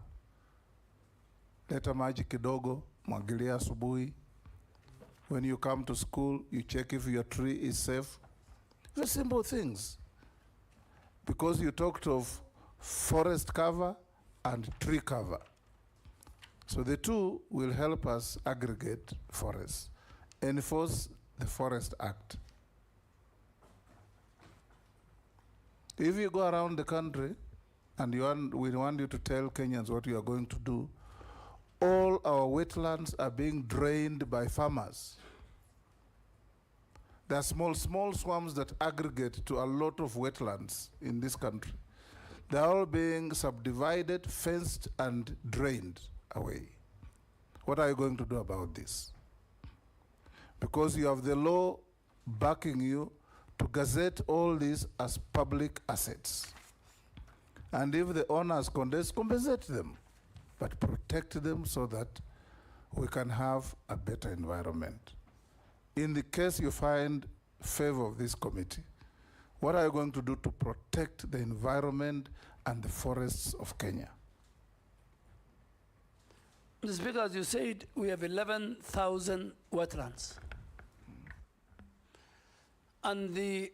Leta maji kidogo, mwagilia asubuhi. When you come to school, you check if your tree is safe. Very simple things. Because you talked of forest cover and tree cover. So the two will help us aggregate forests, enforce the Forest Act. If you go around the country and we want you to tell Kenyans what you are going to do, all our wetlands are being drained by farmers. There are small swamps that aggregate to a lot of wetlands in this country. They're all being subdivided, fenced, and drained away. What are you going to do about this? Because you have the law backing you to gazette all these as public assets. And if the owners compensate them, but protect them so that we can have a better environment. In the case you find favor of this committee, what are you going to do to protect the environment and the forests of Kenya? Mr. Speaker, as you said, we have 11,000 wetlands. And the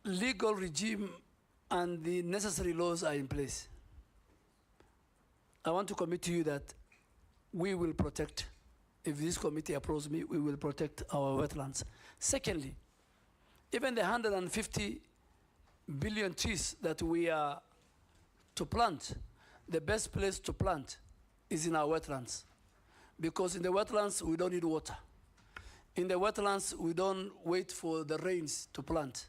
legal regime and the necessary laws are in place. I want to commit to you that we will protect, if this committee approves me, we will protect our wetlands. Secondly, even the 150 billion trees that we are to plant, the best place to plant is in our wetlands. Because in the wetlands, we don't need water. In the wetlands, we don't wait for the rains to plant.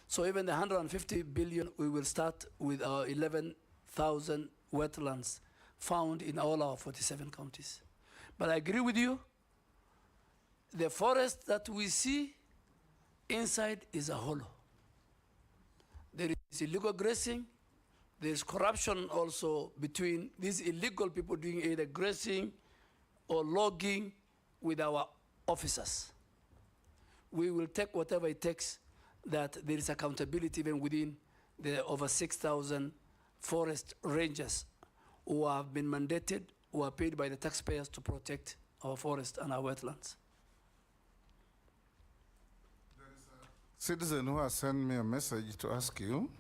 So even the 150 billion, we will start with our 11,000 wetlands found in all our 47 counties. But I agree with you, the forest that we see inside is a hollow. There is illegal grazing, there is corruption also between these illegal people doing either grazing or logging with our officers. We will take whatever it takes that there is accountability even within the over 6,000 forest rangers who have been mandated, who are paid by the taxpayers to protect our forest and our wetlands. There is a citizen who has sent me a message to ask you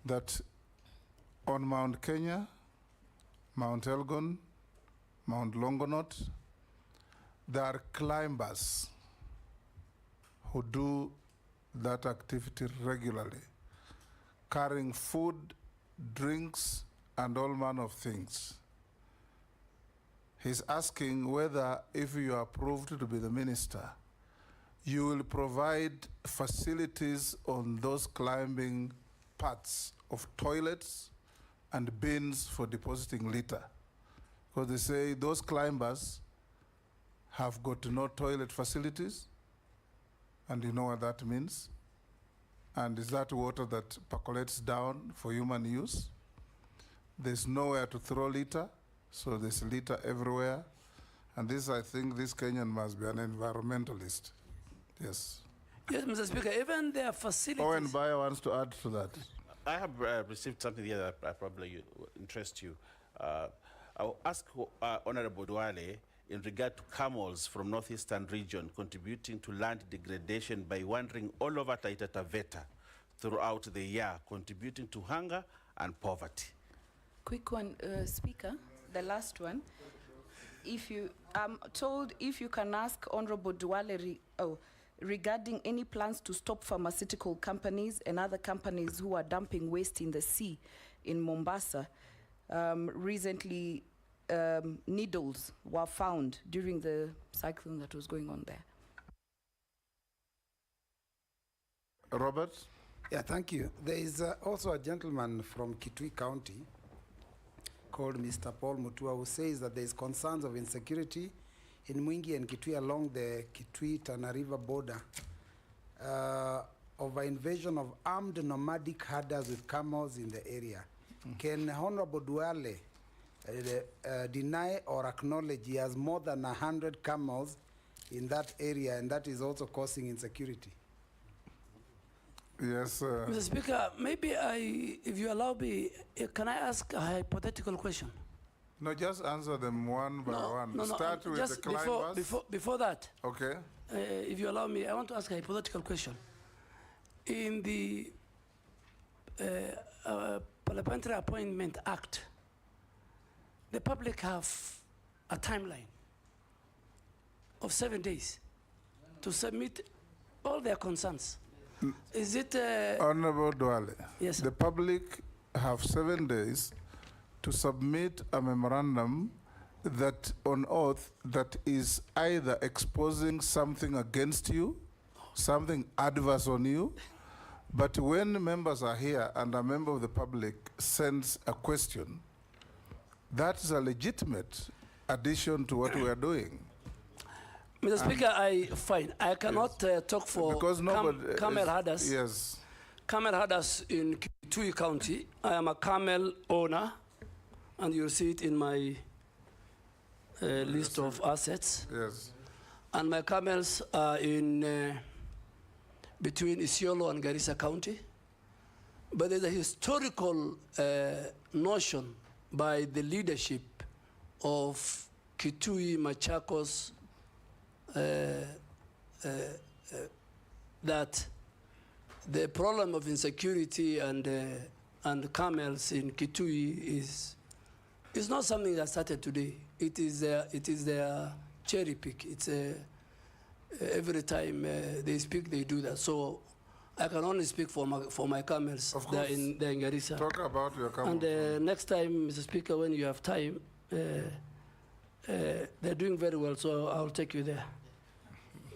that on Mount Kenya, Mount Elgon, Mount Longonot, there are climbers who do that activity regularly, carrying food, drinks, and all manner of things. He's asking whether, if you are approved to be the minister, you will provide facilities on those climbing paths of toilets and bins for depositing litter. Because they say those climbers have got no toilet facilities, and you know what that means? And is that water that percolates down for human use? There's nowhere to throw litter, so there's litter everywhere. And this, I think, this Kenyan must be an environmentalist. Yes. Yes, Mr. Speaker, even their facilities. Owen Bayer wants to add to that. I have received something here that probably interest you. I'll ask Honorable Duale in regard to camels from northeastern region contributing to land degradation by wandering all over Taita Taveta throughout the year, contributing to hunger and poverty. Quick one, Speaker, the last one. If you, I'm told if you can ask Honorable Duale regarding any plans to stop pharmaceutical companies and other companies who are dumping waste in the sea in Mombasa. Recently, needles were found during the cyclone that was going on there. Robert? Yeah, thank you. There is also a gentleman from Kitui County called Mr. Paul Mutua who says that there is concerns of insecurity in Mwingi and Kitui along the Kitui-Tana River border of an invasion of armed nomadic herders with camels in the area. Can Honorable Duale deny or acknowledge he has more than 100 camels in that area and that is also causing insecurity? Yes. Mr. Speaker, maybe if you allow me, can I ask a hypothetical question? No, just answer them one by one. No, Start with just the climbers. before that. Okay. If you allow me, I want to ask a hypothetical question. In the Parliamentary Appointment Act, the public have a timeline of 7 days to submit all their concerns. Is it... Honorable Duale, yes, sir. The public have 7 days to submit a memorandum that on oath that is either exposing something against you, something adverse on you, but when members are here and a member of the public sends a question, that is a legitimate addition to what we are doing. Mr. Speaker, I cannot talk for camel herders. Yes. Camel herders in Kitui County. I am a camel owner, and you'll see it in my list of assets. Yes. And my camels are in between Isiolo and Garissa County. But there's a historical notion by the leadership of Kitui, Machakos, that the problem of insecurity and camels in Kitui is not something that started today. It is their cherry pick. It's every time they speak, they do that. So I can only speak for my camels. Of course. They're in Garissa. Talk about your camels. And next time, Mr. Speaker, when you have time, they're doing very well, so I'll take you there.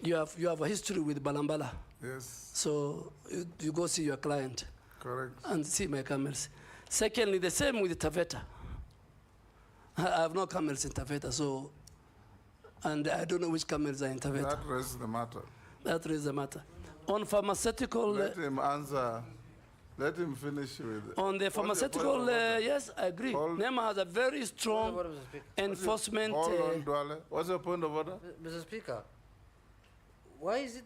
You have a history with Balambala. Yes. So you go see your client. Correct. And see my camels. Secondly, the same with Taveta. I have no camels in Taveta, so, and I don't know which camels are in Taveta. That raises the matter. That raises the matter. On pharmaceutical... Let him answer. Let him finish with... On the pharmaceutical, yes, I agree. NEMA has a very strong enforcement... Hold on, Duale. What's your point of order? Mr. Speaker, why is it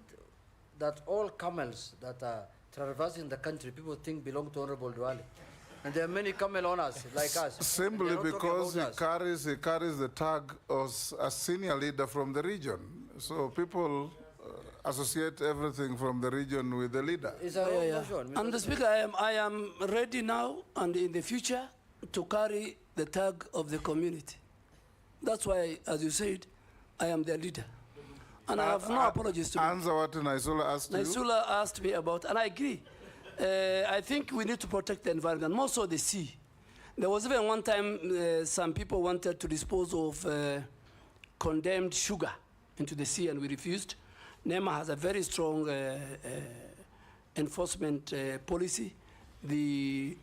that all camels that are traversing the country, people think belong to Honorable Duale? And there are many camel owners like us. Simply because he carries the tag as a senior leader from the region. So people associate everything from the region with the leader. And the Speaker, I am ready now and in the future to carry the tag of the community. That's why, as you said, I am their leader. And I have no apologies to answer what Naisula asked you. Naisula asked me about, and I agree. I think we need to protect the environment, more so the sea. There was even one time some people wanted to dispose of condemned sugar into the sea, and we refused. NEMA has a very strong enforcement policy. The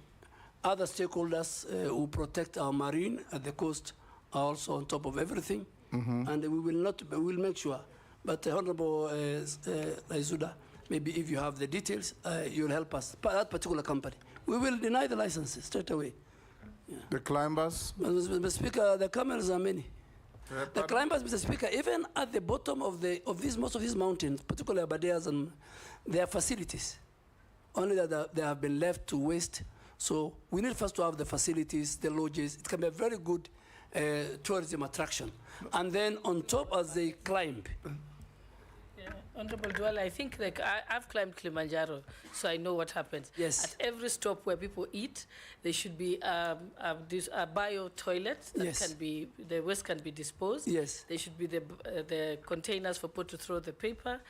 other stakeholders who protect our marine at the coast are also on top of everything, and we will make sure. But Honorable Isuda, maybe if you have the details, you'll help us. But that particular company, we will deny the licenses straight away. The climbers? Mr. Speaker, the camels are many. The climbers, Mr. Speaker, even at the bottom of most of these mountains, particularly Abadeas, and there are facilities. Only that they have been left to waste. So we need first to have the facilities, the lodges. It can be a very good tourism attraction. And then on top, as they climb. Honorable Duale, I think I've climbed Kilimanjaro, so I know what happens. Yes. At every stop where people eat, there should be a bio toilet that can be, the waste can be disposed. Yes. There should be the containers for people to throw the paper,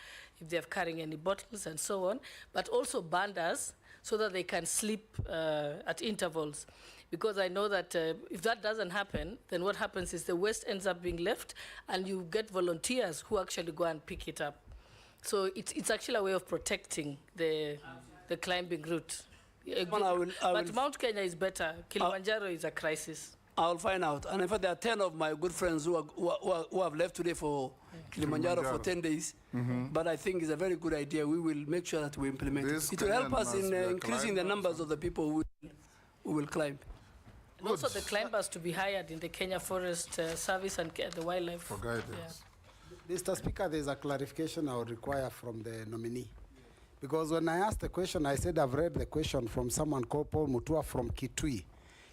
if they're carrying any bottles and so on, but also bandas so that they can sleep at intervals. Because I know that if that doesn't happen, then what happens is the waste ends up being left and you get volunteers who actually go and pick it up. So it's actually a way of protecting the climbing route. But Mount Kenya is better. Kilimanjaro is a crisis. I'll find out. And in fact, there are 10 of my good friends who have left today for Kilimanjaro for 10 days. But I think it's a very good idea. We will make sure that we implement it. It will help us in increasing the numbers of the people who will climb. And also the climbers to be hired in the Kenya Forest Service and the wildlife. For guidance. Mr. Speaker, there's a clarification I would require from the nominee. Because when I asked the question, I said I've read the question from someone called Paul Mutua from Kitui.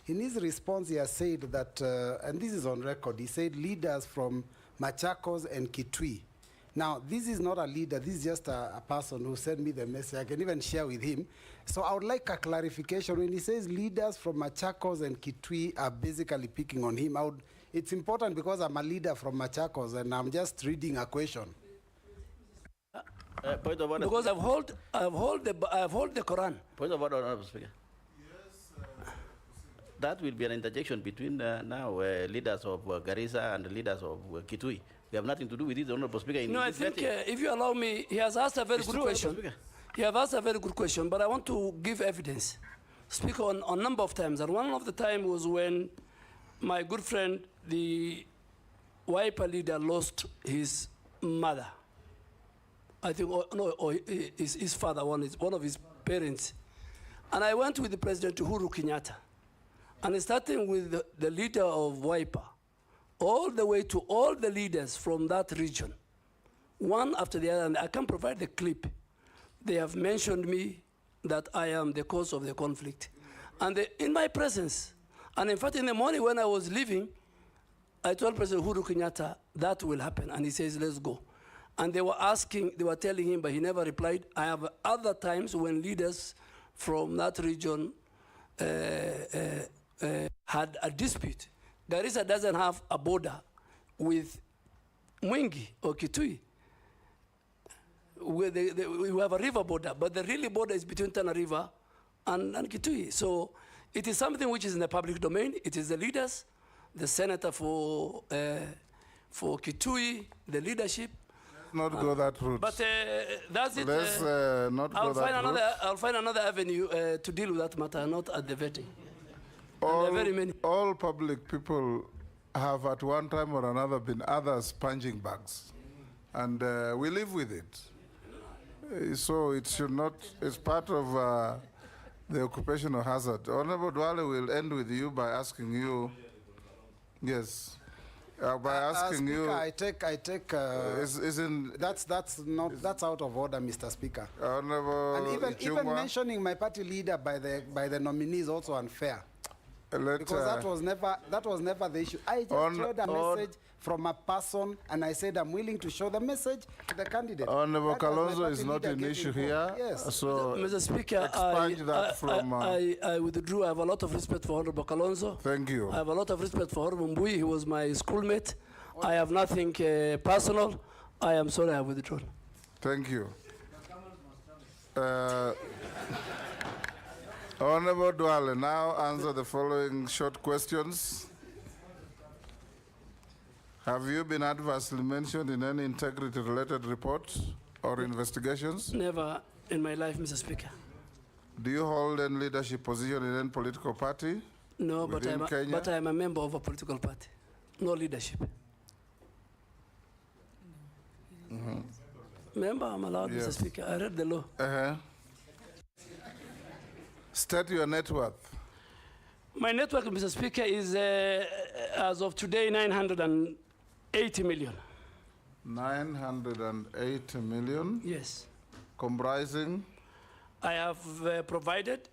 In his response, he has said that, and this is on record, he said leaders from Machakos and Kitui. Now, this is not a leader, this is just a person who sent me the message. I can even share with him. So I would like a clarification. When he says leaders from Machakos and Kitui are basically picking on him, it's important because I'm a leader from Machakos and I'm just reading a question. Point of order. Because I've hold the Quran. Point of order, Honorable Speaker. That will be an interjection between now leaders of Garissa and leaders of Kitui. They have nothing to do with it, Honorable Speaker. No, I think if you allow me, he has asked a very good question. He has asked a very good question, but I want to give evidence. Speak on a number of times, and one of the time was when my good friend, the Wiper leader, lost his mother. I think, or his father, one of his parents. And I went with the President Uhuru Kenyatta. And starting with the leader of Wiper, all the way to all the leaders from that region, one after the other, and I can provide the clip. They have mentioned me that I am the cause of the conflict. And in my presence, and in fact, in the morning when I was leaving, I told President Uhuru Kenyatta, that will happen. And he says, let's go. And they were telling him, but he never replied. I have other times when leaders from that region had a dispute. Garissa doesn't have a border with Mwingi or Kitui. We have a river border, but the really border is between Tana River and Kitui. So it is something which is in the public domain. It is the leaders, the senator for Kitui, the leadership. Not go that route. But that's it. Let's not go that route. I'll find another avenue to deal with that matter, not at the vetting. All public people have at one time or another been others punching bags. And we live with it. So it should not, it's part of the occupational hazard. Honorable Duale will end with you by asking you, yes. By asking Speaker, you, I take. That's out of order, Mr. Speaker. Honorable And even mentioning my party leader by the nominee is also unfair. Because that was never the issue. I just showed a message from a person, and I said I'm willing to show the message to the candidate. Honorable Kalonzo is not an issue here. Yes. So Mr. Speaker, I withdrew. I have a lot of respect for Honorable Kalonzo. Thank you. I have a lot of respect for Honorable Mbui. He was my schoolmate. I have nothing personal. I am sorry I withdrawn. Thank you. Honorable Duale, now answer the following short questions. Have you been adversely mentioned in any integrity-related reports or investigations? Never in my life, Mr. Speaker. Do you hold any leadership position in any political party? No, but I'm a member of a political party. No leadership. Member, I'm allowed, Yes. Mr. Speaker. I read the law. State your net worth. My network, Mr. Speaker, is, as of today, 980 million. 980 million? Yes. Comprising? I have provided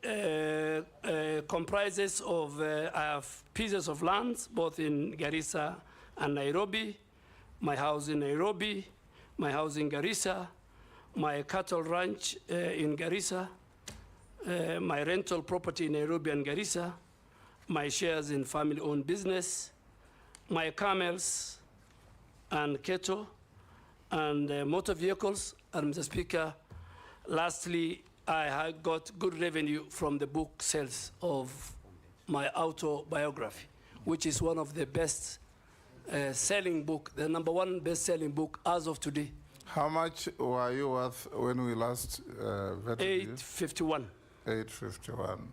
comprises of, I have pieces of lands both in Garissa and Nairobi, my house in Nairobi, my house in Garissa, my cattle ranch in Garissa, my rental property in Nairobi and Garissa, my shares in family-owned business, my camels and cattle, and motor vehicles. And Mr. Speaker, lastly, I have got good revenue from the book sales of my autobiography, which is one of the best selling book, the #1 best-selling book as of today. How much were you worth when we last vetted you? 851. 851.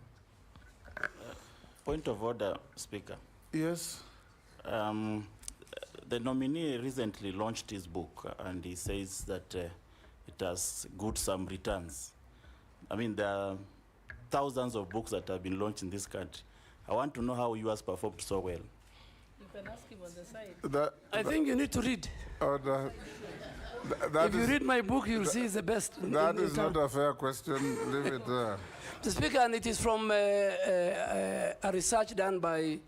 Point of order, Speaker. Yes. The nominee recently launched his book, and he says that it has good some returns. I mean, there are thousands of books that have been launched in this country. I want to know how yours performed so well. You can ask him on the side. I think you need to read. That if you read my book, you'll see it's the best. That is not a fair question. Leave it there. Mr. Speaker, and it is from a research done by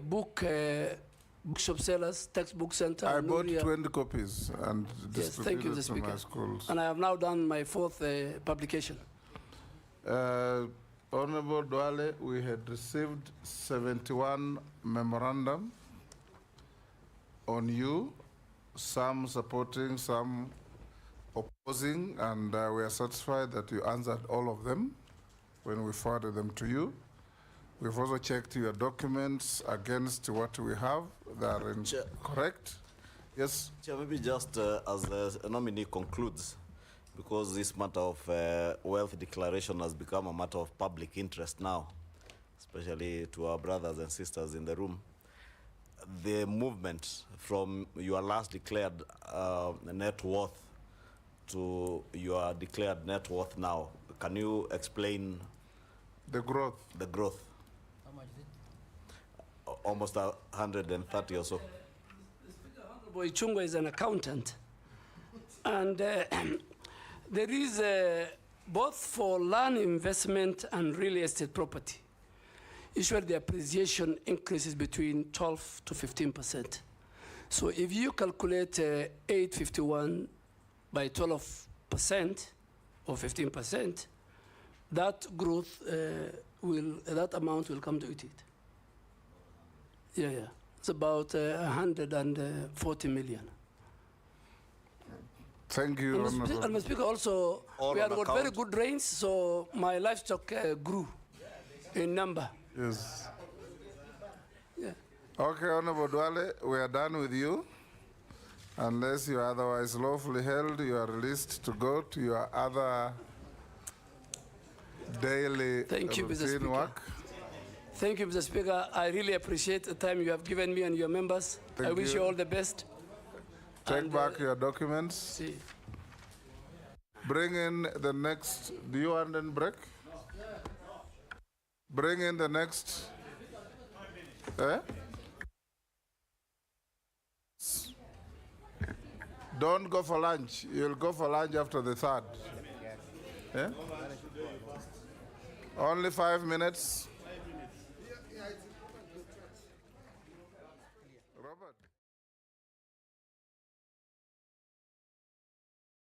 bookshop sellers, textbook center. I bought 20 copies and thank you, distributed Mr. to Speaker. my schools. And I have now done my 4th publication. Honorable Duale, we had received 71 memorandum on you, some supporting, some opposing, and we are satisfied that you answered all of them when we forwarded them to you. We've also checked your documents against what we have. They are correct. Yes? Chair, maybe just as the nominee concludes, because this matter of wealth declaration has become a matter of public interest now, especially to our brothers and sisters in the room. The movement from your last declared net worth to your declared net worth now, can you explain the growth? The growth. How much is it? Almost 130 or so. Honorable Ichungwa is an accountant. And there is, both for land investment and real estate property, usually the appreciation increases between 12 to 15%. So if you calculate 851 by 12% or 15%, that growth that amount will come to it. Yeah. It's about 140 million. Thank you, And Honorable. Mr. Speaker, also, All we have on got very account. good rains, so my livestock grew in number. Yes. Yeah. Okay, Honorable Duale, we are done with you. Unless you are otherwise lawfully held, you are released to go to your other daily Thank you, Mr. routine Speaker. work. Thank you, Mr. Speaker. I really appreciate the time you have given me and your members. I Thank wish you. you all the best. Take And, back your documents. See. Bring in the next. Do you want a break? Bring in the next. Don't go for lunch. You'll go for lunch after the 3rd. Only 5 minutes.